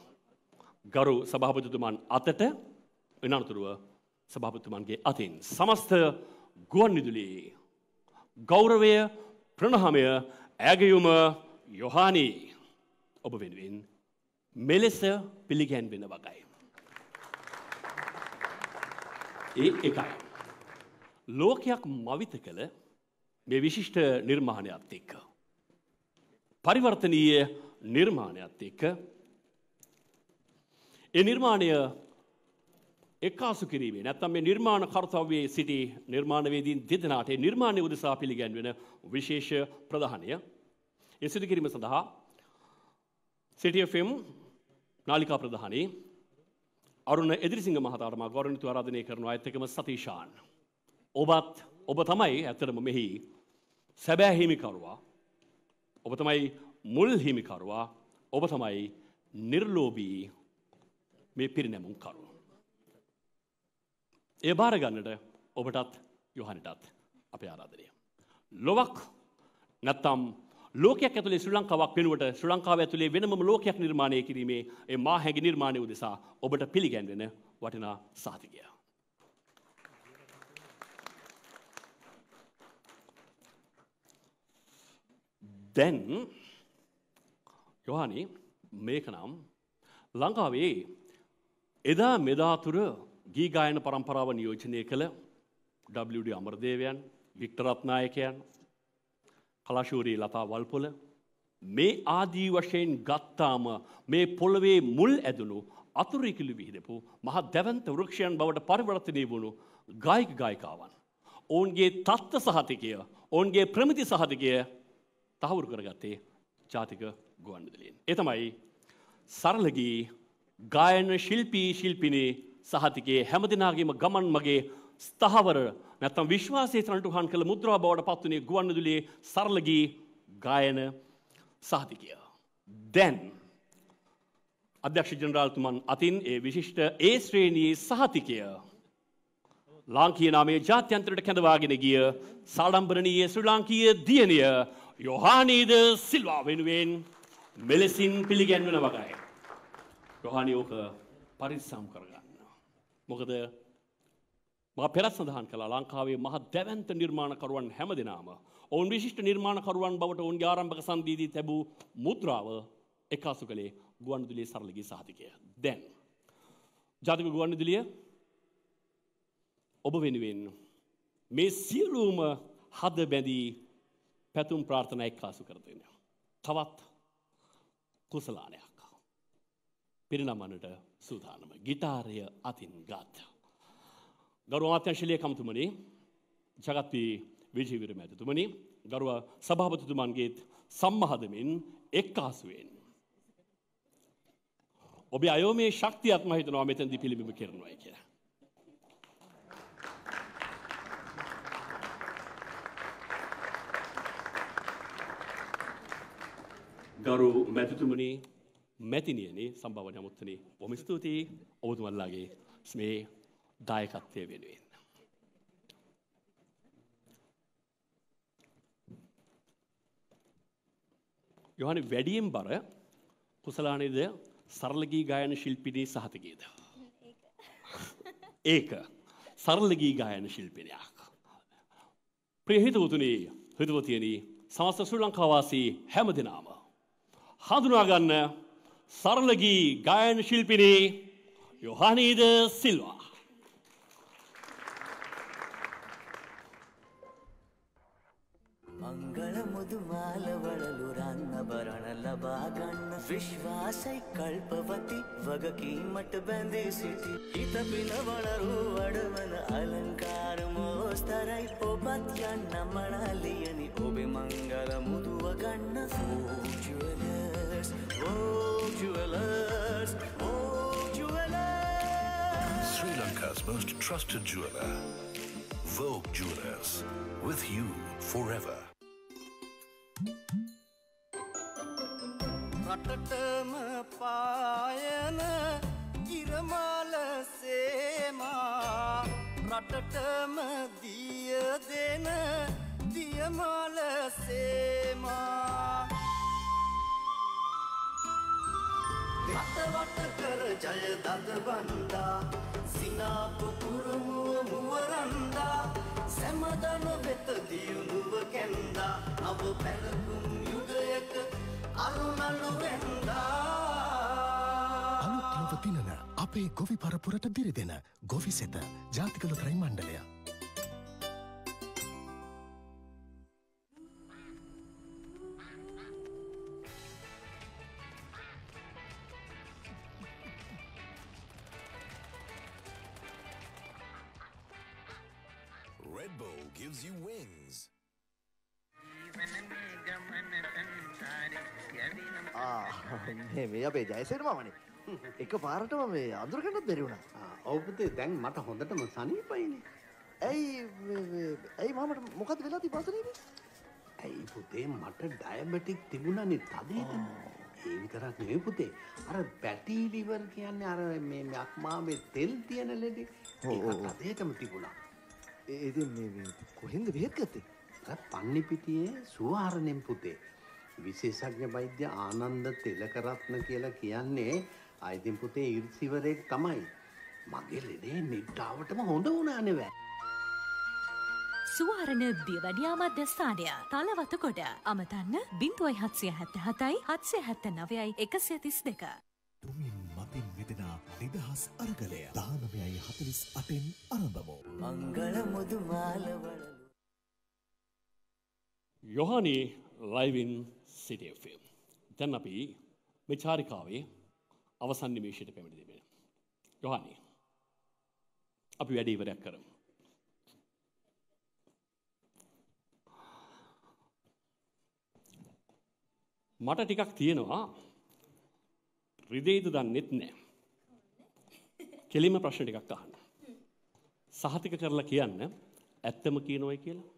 ගරු සභාපතිතුමන් අතට වෙනතුරුව සභාපතිතුමන්ගේ අතින් සමස්ත ගුවන්විදුලියේ ගෞරවය ප්‍රණාමය ඇගයුම යොහානි ඔබ වෙනුවෙන් මෙලෙස පිළිගැන්වෙන වගයි. ඒ එකයි. ලෝකයක් මවිත කළ මේ විශිෂ්ට නිර්මාණයත් එක්ක පරිවර්තනීය නිර්මාණයත් එක්ක ඒ නිර්මාණය එක්කාසු කිරීමේ නැත්නම් මේ නිර්මාණ කර්තව්‍යයේ සිටි නිර්මාණවේදීන් දෙදෙනාට ඒ නිර්මාණය උදෙසා පිළිගැන්වෙන විශේෂ ප්‍රදානය ඒ සිදු කිරීම සඳහා සිටි FM නාලිකා ප්‍රධානී අරුණ එදිරිසිංහ මහතාට මා ගෞරවණීය ආරාධනය කරනවා ඒත් එක්කම සතීෂාන්. ඔබ තමයි ඇත්තටම මෙහි සැබෑ හිමිකරුවා. ඔබ තමයි මුල් හිමිකරුවා. ඔබ තමයි නිර්ලෝභී මේ පිරිනැමුම් කරුවා. ඒ බාර ගන්නට ඔබටත් යොහානිටත් අපේ ආරාධනය. ලොවක් නැත්තම් ලෝකයක් ඇතුලේ ශ්‍රී ලංකාවක් වෙනුවට ශ්‍රී ලංකාව ඇතුලේ වෙනම ලෝකයක් නිර්මාණය කිරීමේ ඒ මා හැඟි නිර්මාණය උදෙසා ඔබට පිළිගැන්වෙන වටිනා සහතිකය. දැන් යොහානි මේක නම් ලංකාවේ එදා මෙදාතුර ගී ගායන පරම්පරාව නියෝජනය කළ WD අමරදේවයන්, වික්ටර් රත්නායකයන්, කලාශූරී ලතා වල්පොල මේ ආදී වශයෙන් ගත්තාම මේ පොළවේ මුල් ඇදුණු අතුරුකිලි විහිදපු මහ දැවැන්ත වෘක්ෂයන් බවට පරිවර්තනය වුණු ගායක ගායිකාවන් ඔවුන්ගේ තත්ත්ව සහතිකය ඔවුන්ගේ ප්‍රමිති සහතිකය තහවුරු කරගත්තේ ජාතික ගුවන්විදුලියෙන්. ඒ තමයි සරල ගී ගායන ශිල්පී ශිල්පිනී සහතිකයේ හැමදිනාගේම ගමන් මගේ ස්ථාවර නැත්නම් විශ්වාසයේ තනටුහන් කළ මුද්‍රා බවට පත්වුණේ ගුවන්විදුලියේ සරල ගී ගායන සහතිකය. දැන් අධ්‍යක්ෂ ජනරාල්තුමන් අතින් ඒ විශිෂ්ට ඒ ශ්‍රේණියේ සහතිකය ලාංකීය නාමයේ ජාත්‍යන්තරයට කැඳවාගෙන ගිය සාඩම්බරණීය ශ්‍රී ලාංකීය දියණිය යොහානීද සිල්වා වෙනුවෙන් මෙලෙසින් පිළිගැන්වෙන වගයි. යොහානි ඕක පරිස්සම් කරගන්න. මොකද මා පෙරත් සඳහන් කළා ලංකාවේ මහ දැවැන්ත නිර්මාණකරුවන් හැමදෙනාම ඔවුන් විශිෂ්ට නිර්මාණකරුවන් බවට ඔවුන්ගේ ආරම්භක සංදීදී තැබූ මුද්‍රාව එකාසු කළේ ගුවන්විදුලියේ සරල ගී සහතිකය. දැන් ජාතික ගුවන්විදුලිය ඔබ වෙනුවෙන් මේ සියලුම හද බැඳී පැතුම් ප්‍රාර්ථනා එක්කාසු කර දෙන්න. තවත් කුසලානයක් පිරිනමන්නට සූදානම ගිටාරය අතින් ගත්. ගරුව අමාත්‍යාංශ කමතුමනි, ජගත්වී විජේවීර මැතිතුමනි, ගරුව සභාපතිතුමන්ගේත් සම්මහදමින් එක්කාසුවෙන් ඔබේ අයෝමේ ශක්තියත් මම හිතනවා මෙතනදී පිළිබිඹු කරනවායි කියලා. ගරු මැතිතුමනි, මැතිනියනි, සම්භාවනීය අමුත්තනි, බොහොම ස්තුතියි ඔබතුමන්ලාගේ මේ දායකත්වය වෙනුවෙන්. යොහානි වැඩියෙන් බර කුසලානේද සරල ගී ගායන ශිල්පිනී සහතිකයේද? ඒක සරල ගී ගායන ශිල්පිනියක්. ප්‍රිය හිතවතුනි, හිතවතියනි, සමස්ත ශ්‍රී ලංකාවාසී හැමදෙනාම හඳුනා ගන්න සරල ගී ගායන ශිල්පිනී යොහානීද සිල්වා. මංගල මුදු මාල වලලු රන්න බරණ ලබා ගන්න විශ්වාසයි කල්පවති වගකීමට බැඳී සිටි හිත පිනවලරු වඩවන අලංකාර මෝස්තරයි ඔබත් යන්න මනලියනි ඔබේ මංගල මුදුව ගන්න Vogue Jewelers, Vogue Jewelers, Vogue Jewelers. Sri Lanka's most trusted jeweler, Vogue Jewelers, with you forever. රටටම පායන ඉරමාල සේමා රටටම දිය දෙන දියමාල සේමා රටවට කර ජය දද බන්දා සිනාපු කුරුමුව මුවරන්දා සැමදන වෙත දියුණුව කැන්දා නව පැලකුම් යුගයක අරුණලු වෙන්දා අලුත් ලොව පිනන අපේ ගොවි පරපුරට දිරිදෙන ගොවි සෙත ජාතික ලොතරැයි මණ්ඩලය. Red Bull gives you wings. මේ අපේ ජයසේන මාමනේ. එක පාරටම මේ අඳුරගන්නත් බැරි වුණා. ඔව් පුතේ දැන් මට හොඳටම සනීපයිනේ. ඇයි මාමට මොකද වෙලා තිබසනේ? ඇයි පුතේ මට ඩයබටික් තිබුණානේ තදේට. ඒ විතරක් නෙවෙයි පුතේ. අර පැටි ලිවර් කියන්නේ අර මේ අක්මාවේ තෙල් තියෙන ලෙඩේ. ඒක තදේටම තිබුණා. ඉතින් මේ කොහෙන්ද බෙහෙත් ගත්තේ? අර පන්නිපිටියේ සුවාරණෙන් පුතේ. විශේෂඥ වෛද්‍ය ආනන්ද තෙලකරත්න කියලා කියන්නේ ආයිතින් පුතේ ඉර්සිවරයෙක් තමයි. මගේ ලෙඩේ නිට්ටාවටම හොඳ වුණා නෙවෙයි. සුවාරණ දියවැඩියා මධ්‍යස්ථානය තලවතකොට අමතන්න 0777 779 132. තුමින් මතින් විදෙන නිදහස් අරගලය 1948න් ආරම්භවෝ. මංගල මුදු මාලවල යොහානි live in City FM. දැන් අපි මේ චාරිකාවේ අවසන් නිමේෂයට පැමිණ දෙමු. යොහානි අපි වැඩ ඉවරයක් කරමු. මට ටිකක් තියෙනවා රිදෙයිද දන්නෙත් නෑ. කෙලිම ප්‍රශ්න ටිකක් අහන්න. සහතික කරලා කියන්න ඇත්තම කියනවයි කියලා.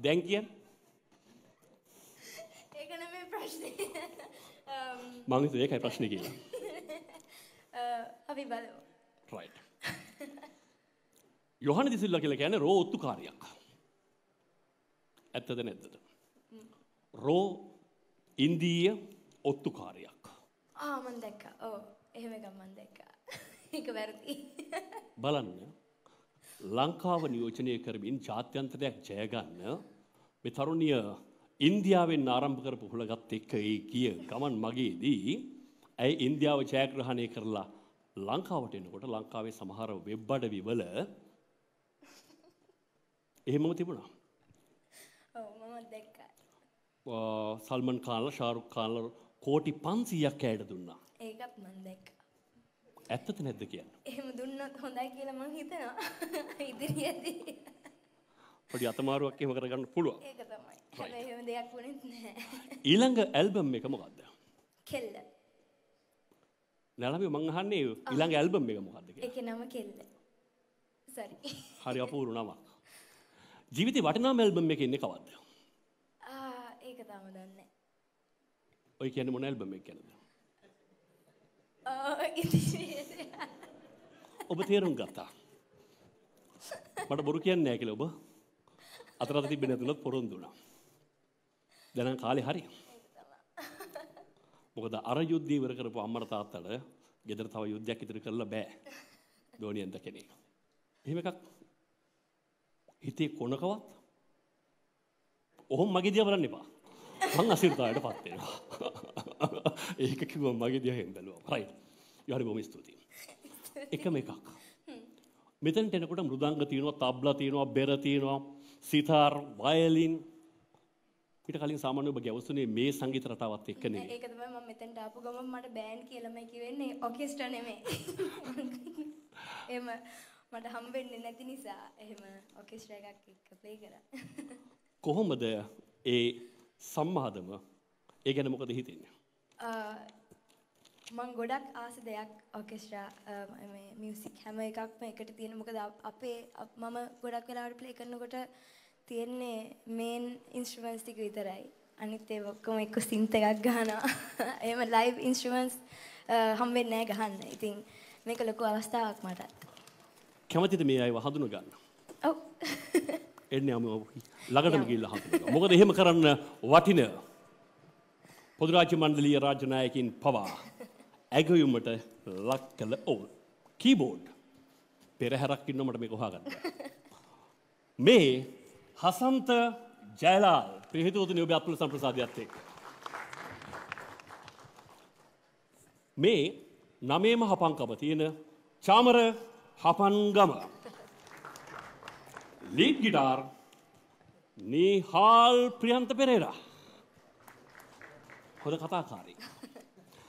දැන් කියන්න. ඒක නෙමෙයි ප්‍රශ්නේ. මං හිතුවේ ඒකයි ප්‍රශ්නේ කියලා. අපි බලමු. right. යොහානි දිසිල්ලා කියලා කියන්නේ රෝ ඔත්තුකාරියක්. ඇත්තද නැද්ද? රෝ ඉන්දීය ඔත්තුකාරියක්. මම දැක්කා. ඔව් එහෙම එකක් මම දැක්කා. ඒක වැරදි. බලන්න ලංකාව නියෝජනය කරමින් ජාත්‍යන්තරයක් ජය ගන්න මේ තරුණිය ඉන්දියාවෙන් ආරම්භ කරපු හුලගත් එක්ක ඒ ගිය ගමන් මගේදී ඇයි ඉන්දියාව ජයග්‍රහණය කරලා ලංකාවට එනකොට ලංකාවේ සමහර වෙබ් අඩවි වල එහෙමම තිබුණා. ඔව් මම දැක්කා. සල්මන් ખાන්ලා ෂාරුක් ખાන්ලා කෝටි 500ක් ඇයට දුන්නා. ඒකත් මම දැක්කා. ඇත්තද නැද්ද කියන්නේ? එහෙම දුන්නොත් හොඳයි කියලා මං හිතනවා. ඉදිරියේදී. පොඩි අතමාරුවක් එහෙම කරගන්න පුළුවන්. ඒක තමයි. හැබැයි එහෙම දෙයක් වුණෙත් නැහැ. ඊළඟ ඇල්බම් එක මොකද්ද? කෙල්ල. නලමි මං අහන්නේ ඊළඟ ඇල්බම් එක මොකද්ද කියලා. ඒකේ නම කෙල්ල. සරි. හරි අපූර්ව නමක්. ජීවිතේ වටිනාම ඇල්බම් එකේ ඉන්නේ කවද්ද? ඒක තාම දන්නේ නැහැ. ඔය කියන්නේ මොන ඇල්බම් එකක් කියලාද? ඔබ තේරුම් ගත්තා. මට බොරු කියන්නේ නැහැ කියලා ඔබ අතරත් තිබෙන්නේ නැතුණත් පොරොන්දු වුණා. දැන් කාලේ හරි. මොකද අර යුද්ධය ඉවර කරපු අම්මට තාත්තට ගෙදර තව යුද්ධයක් ඉදිරි කරලා බෑ. දෝනියෙන් දැකෙන එක. එහෙම එකක් හිතේ කොනකවත් ඔහොම මගේ දිහා බලන්න එපා. මං අසිරතාවයට පත් වෙනවා. ඒක කිව්වම මගේ දිහා හෙන් බැලුවා. right. යාරි බොහොම ස්තුතියි. එකම එකක්. මෙතනට එනකොට මෘදංග තියෙනවා, තබ්ලා තියෙනවා, බෙර තියෙනවා, සිතාර්, වයලින්. ඊට කලින් සාමාන්‍යව ඔබ ගැවසුනේ මේ සංගීත රටාවත් එක්ක නෙවෙයි. ඒක තමයි මම මෙතෙන්ට ආපු ගමන් මට බෑන්ඩ් කියලාමයි කියෙන්නේ ඔකෙස්ට්‍රා නෙමෙයි. එහෙම මට හම්බෙන්නේ නැති නිසා එහෙම ඔකෙස්ට්‍රා එකක් එක්ක ප්ලේ කරා. කොහොමද ඒ සම්මාදම ඒ ගැන මොකද හිතෙන්නේ? මම ගොඩක් ආස දෙයක් ඔකෙස්ට්‍රා මේ මියුසික් හැම එකක්ම එකට තියෙන මොකද අපේ මම ගොඩක් වෙලාවට ප්ලේ කරනකොට තියෙන්නේ මේන් ඉන්ස්ට්‍රුමන්ට්ස් ටික විතරයි. අනිත් ඒවා ඔක්කොම එක්ක සින්ත් එකක් ගහනවා. එහෙම ලයිව් ඉන්ස්ට්‍රුමන්ට්ස් හම්බෙන්නේ නැහැ ගහන්න. ඉතින් මේක ලොකු අවස්ථාවක් මට. කැමතිද මේ අයව හඳුන ගන්න? ඔව්. එන්නේ ළඟටම ගිහිල්ලා හඳුනගන්න. මොකද එහෙම කරන්න වටින පොදු රාජ්‍ය මණ්ඩලීය රාජ්‍ය නායකින් පවා ඇගයුමට ලක් කළ කීබෝඩ් පෙරහැරක් ඉන්න මට මේක හොයාගන්න. මේ හසන්ත ජයලාල් ප්‍රියහිතවතුනි ඔබේ අත්පොළ සම්ප්‍රසාදයත් එක්ක මේ නවයේම හපංකම තියෙන චාමර හපන්ගම ලීඩ් ගිටාර් නිහාල් ප්‍රියන්ත පෙරේරා හොඳ කතාකාරී.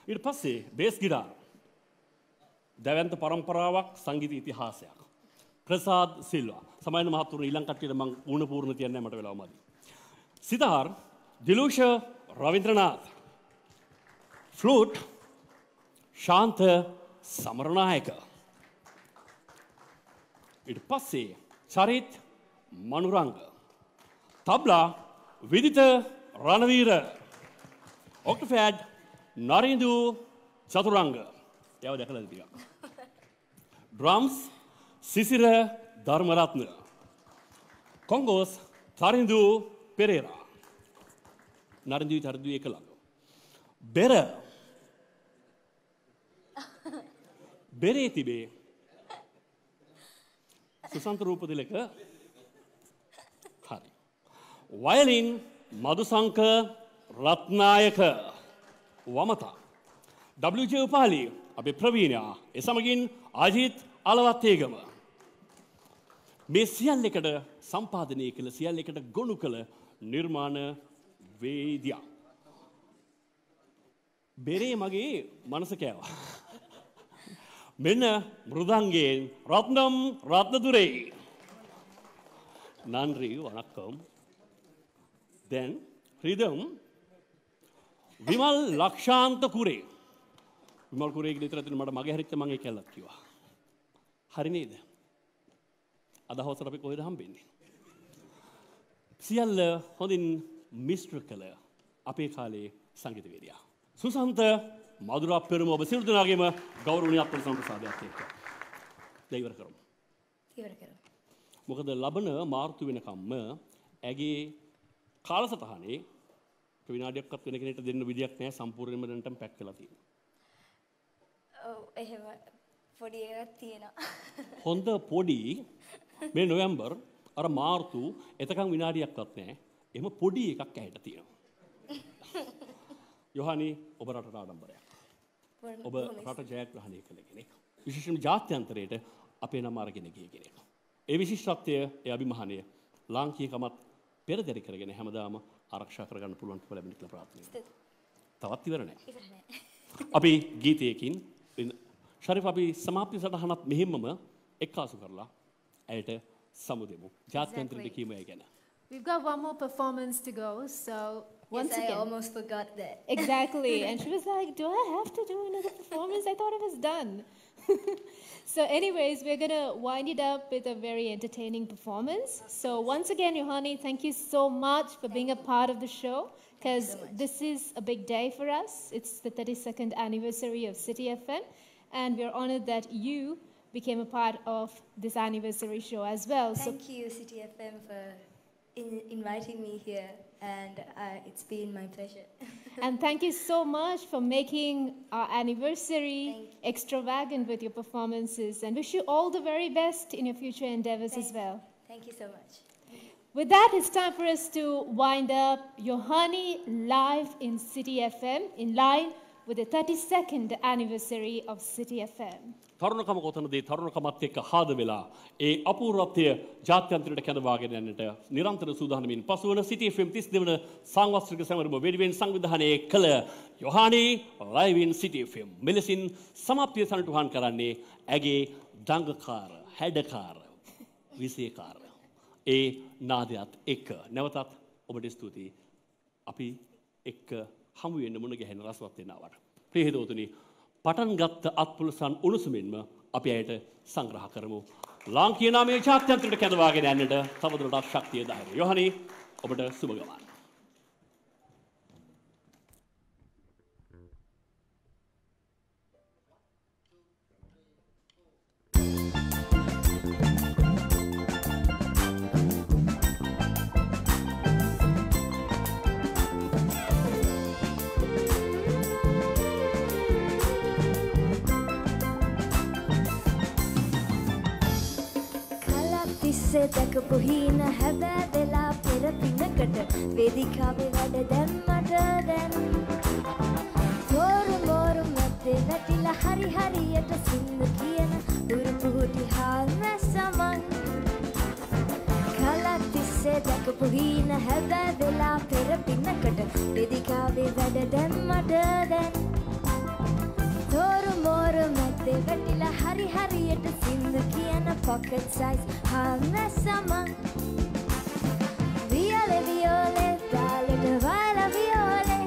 ඊට පස්සේ බේස් ගිටාර් දැවැන්ත පරම්පරාවක් සංගීත ඉතිහාසයක්. ප්‍රසාද් සිල්වා. සමයන මහතුරු ඊළඟ කට්ටියට මම ඌණ පූර්ණ තියන්නේ මට වෙලාව මදි. සිතාර් දිලුෂ රවින්ද්‍රනාත්. ෆ්ලූට් ශාන්ත සමරනායක. ඊට පස්සේ චරිත් මනුරංග. තබ්ලා විදිත රණවීර. ඔක්ටෝපෑඩ් නරින්දු චතුරංග. යව දැකලාද ටිකක්. ඩ්‍රම්ස් සිසිර ධර්මරත්න. කොංගෝස් තරින්දු පෙරේරා. නරින්දු තරින්දු එක ළඟ. බෙර බෙරේ තිබේ සුසන්ත රූපතිලක. හරි. වයලින් මදුසංක රත්නායක වමතා. WJ උපාලි අපේ ප්‍රවීණයා ඒ සමගින් අජිත් අලවත්තේගම. මේ සියල්ලකට සම්පාදනය කළ සියල්ලකට ගොනු කළ නිර්මාණ වේදියා. බෙරේ මගේ මනස කෑවා. මෙන්න මෘදංගයෙන් රත්නම් රත්නදුරේ. නන්රි වනක්කම්. දැන් රිදම් විමල් ලක්ෂාන්ත කුරේ. විමල් කුරේගේ විතර තියෙන මට මගේ හරිච්ච මම ඒක ඇල්ලක් කිව්වා. හරි නේද? අද හවසට අපි කොහෙද හම්බෙන්නේ? සියල්ල හොඳින් මිශ්‍ර කළ අපේ කාලේ සංගීතවේදියා. සුසන්ත මధుරා පෙරම ඔබ සියලු දෙනාගේම ගෞරවනීය ප්‍රසන්නතාවයත් එක්ක ඉවර කරමු. ඉවර කරමු. මොකද ලබන මාර්තු වෙනකම්ම ඇගේ කාලසටහනේ විනාඩියක්වත් වෙන කෙනෙක්ට දෙන්න විදියක් නැහැ සම්පූර්ණයෙන්ම දැනටම පැක් කරලා තියෙනවා. ඔව් එහෙම පොඩි එකක් තියෙනවා. හොඳ පොඩි මේ නොවැම්බර් අර මාර්තු එතකන් විනාඩියක්වත් නැහැ. එහෙම පොඩි එකක් ඇහෙට තියෙනවා. යොහානි ඔබ රටට ආඩම්බරයක්. ඔබ රට ජයග්‍රහණය කළ කෙනෙක්. විශේෂයෙන්ම ජාත්‍යන්තරයට අපේ නම අරගෙන ගිය කෙනෙක්. ඒ විශිෂ්ටත්වය ඒ අභිමානය ලාංකීයකමත් පෙරදරි කරගෙන හැමදාම ආරක්ෂා කරගන්න පුළුවන් කියලා ලැබෙන කියලා ප්‍රාර්ථනා කරනවා. තවත් ඉවර නැහැ. අපි ගීතයකින් ශරීෆ් අපි සමාප්ති සටහනත් මෙහෙමම එක්කාසු කරලා ඇයට සමුදෙමු. ජාත්‍යන්තරයට කීම ගැන. We've got one more performance to go, so once yes, again. I almost forgot that. Exactly. And she was like, do I have to do another performance? I thought it was done. So anyways, we're going to wind it up with a very entertaining performance. So once again, Yohani, thank you so much for being a part of the show, because this is a big day for us. It's the 32nd anniversary of City FM, and we're honored that you became a part of this anniversary show as well. Thank you, City FM, for inviting me here, and it's been my pleasure. And thank you so much for making our anniversary extravagant with your performances, and wish you all the very best in your future endeavors as well. Thank you so much. With that, it's time for us to wind up Yohani live in City FM in line with the 32nd anniversary of City FM. තරුණකම කොතනදී තරුණකමත් එක්ක හාද වෙලා ඒ අපූර්වත්වය ජාත්‍යන්තරයට කැඳවාගෙන යන්නට නිරන්තර සූදානමින් පසුවන City FM 32 වන සංවත්සරික සැමරුම වෙනුවෙන් සංවිධානය කළ යොහානි live in City FM මෙලෙසින් සමාප්තිය සනිටුහන් කරන්නේ ඇගේ දංගකාර හැඩකාර විශේෂකාර ඒ නාදයත් එක්ක නැවතත් ඔබට ස්තුතියි අපි එක්ක හමු වෙන්න මුණ ගැහෙන රසවත් වෙනවට ප්‍රිය හිතවතුනි පටන් ගත්ත අත්පුලසන් උණුසුමින්ම අපි ඇයට සංග්‍රහ කරමු. ලාංකීය නාමයේ ජාත්‍යන්තරයට කැඳවාගෙන යන්නට තවදුරටත් ශක්තිය ධෛර්යය. යොහානි ඔබට සුබ ගමන්. දැකපු හීන හැබෑ වෙලා පෙර පිනකට වේදිකාවේ වැඩ දැම්මට දැන් තෝරු මෝරු මැද්දේ වැටිලා හරි හරියට සින්දු කියන දුරු පුහුටි හාල් මැසමන් කලක් තිස්සේ දැකපු හීන හැබෑ වෙලා පෙර පිනකට වේදිකාවේ වැඩ දැම්මට දැන් තෝරු මෝරු මැද්දේ වැටිලා හරි හරියට සින්දු කියන pocket size හැමසම වියෝලේ වියෝලේ තාලෙට වයලා වියෝලේ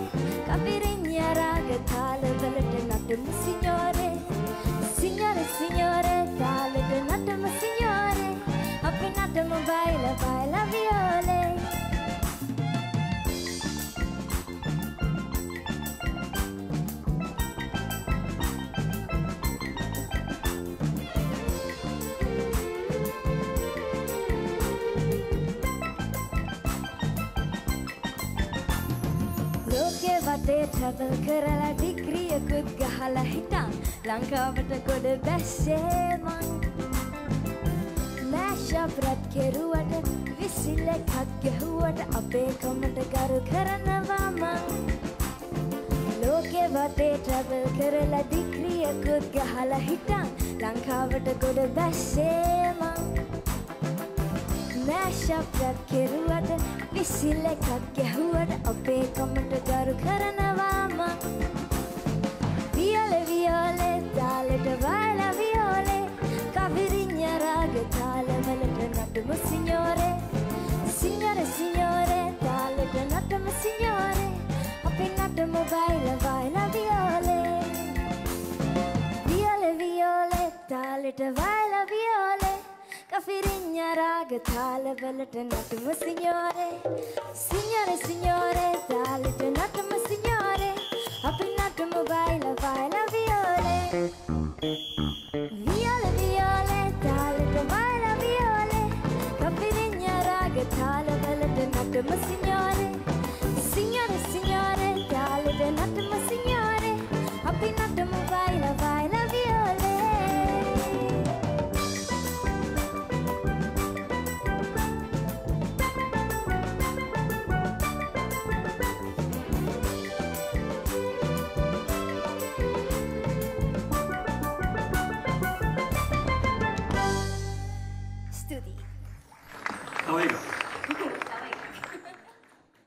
කපිරින්යා රාග තාලවලට නටමු සිඤ්ඤෝරේ සිඤ්ඤෝරේ සිඤ්ඤෝරේ තාලෙට නටමු සිඤ්ඤෝරේ අපි නටමු වයලා වයලා වියෝලේ වටේ travel කරලා ඩිග්‍රියකුත් ගහලා හිටන් ලංකාවට ගොඩ බැස්සේ මං මෑෂප් රත් කෙරුවට විසිල් එකක් ගැහුවට අපේ කමට ගරු කරනවා මං ලෝකේ වටේ travel කරලා ඩිග්‍රියකුත් ගහලා හිටන් ලංකාවට ගොඩ බැස්සේ මං මෑෂප් රත් කෙරුවට විසිල් එකක් ගැහුවට අපේ කමට ගරු කරනවා මං වියෝලේ වියෝලේ තාලෙට වයලා වියෝලේ කවිරින්යා රාග තාලවලට නටමු සිඤ්ඤෝරේ සිඤ්ඤෝරේ සිඤ්ඤෝරේ තාලෙට නටමු සිඤ්ඤෝරේ අපි නටමු වයලා වයලා වියෝලේ වියෝලේ වියෝලේ තාලෙට වයලා වියෝලේ Cafirinha raga thala velata natma signore Signore signore thalita natma signore Appi natma baila baila viole Viole viole thalita baila viole Cafirinha raga thala velata natma signore Signore signore thalita natma signore Appi natma baila baila viole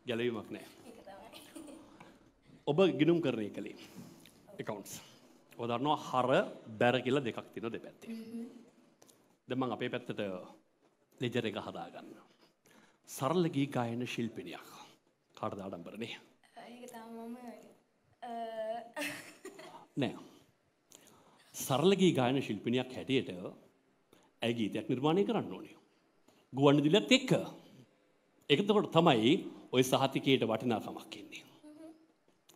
ගැලවීමක් නෑ. ඔබ ගිනුම් කරණය කළේ accounts. ඔබ දන්නවා හර බැර කියලා දෙකක් තියෙනවා දෙපැත්තේ. දැන් මම අපේ පැත්තට ලෙජර් එක හදාගන්න. සරල ගී ගායන ශිල්පිනියක්. කාටද ආඩම්බරනේ? ඒක තමයි මම නෑ. සරල ගී ගායන ශිල්පිනියක් හැටියට ඇයි ගීතයක් නිර්මාණය කරන්න ඕනේ. ගුවන්විදුලියත් එක්ක. ඒකතකොට තමයි ඔය සහතිකයට වටිනාකමක් එන්නේ.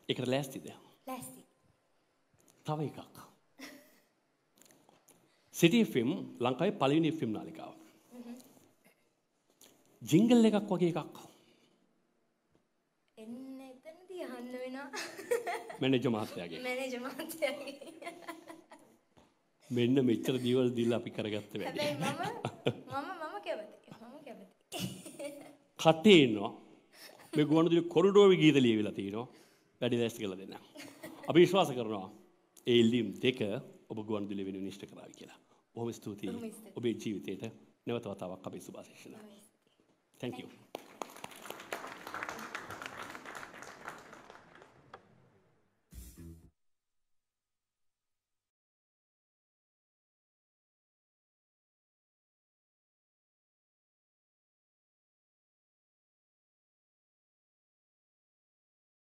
ඒකට ලෑස්තිද? ලෑස්ති. තව එකක්. City FM ලංකාවේ පළවෙනි FM නාලිකාව. ජින්ගල් එකක් වගේ එකක්. එන්න එතනදී අහන්න වෙනවා. මැනේජර් මහත්තයාගේ. මැනේජර් මහත්තයාගේ. මෙන්න මෙච්චර දේවල් දීලා අපි කරගත්ත වැඩි. මම කැමතියි. කටේ ඉන්නවා. මේ ගුවන්විදුලි කොරිඩෝරේ ගීත ලියවිලා තිනවා. වැඩි දැස්ති කරලා දෙන්න. අපි විශ්වාස කරනවා ඒ ඉල්ලීම් දෙක ඔබ ගුවන්විදුලි වෙනුවෙන් ඉෂ්ට කරાવી කියලා. බොහොම ස්තුතියි. ඔබේ ජීවිතේට නැවත වතාවක් අපේ සුභාශිර්වාද. Thank you.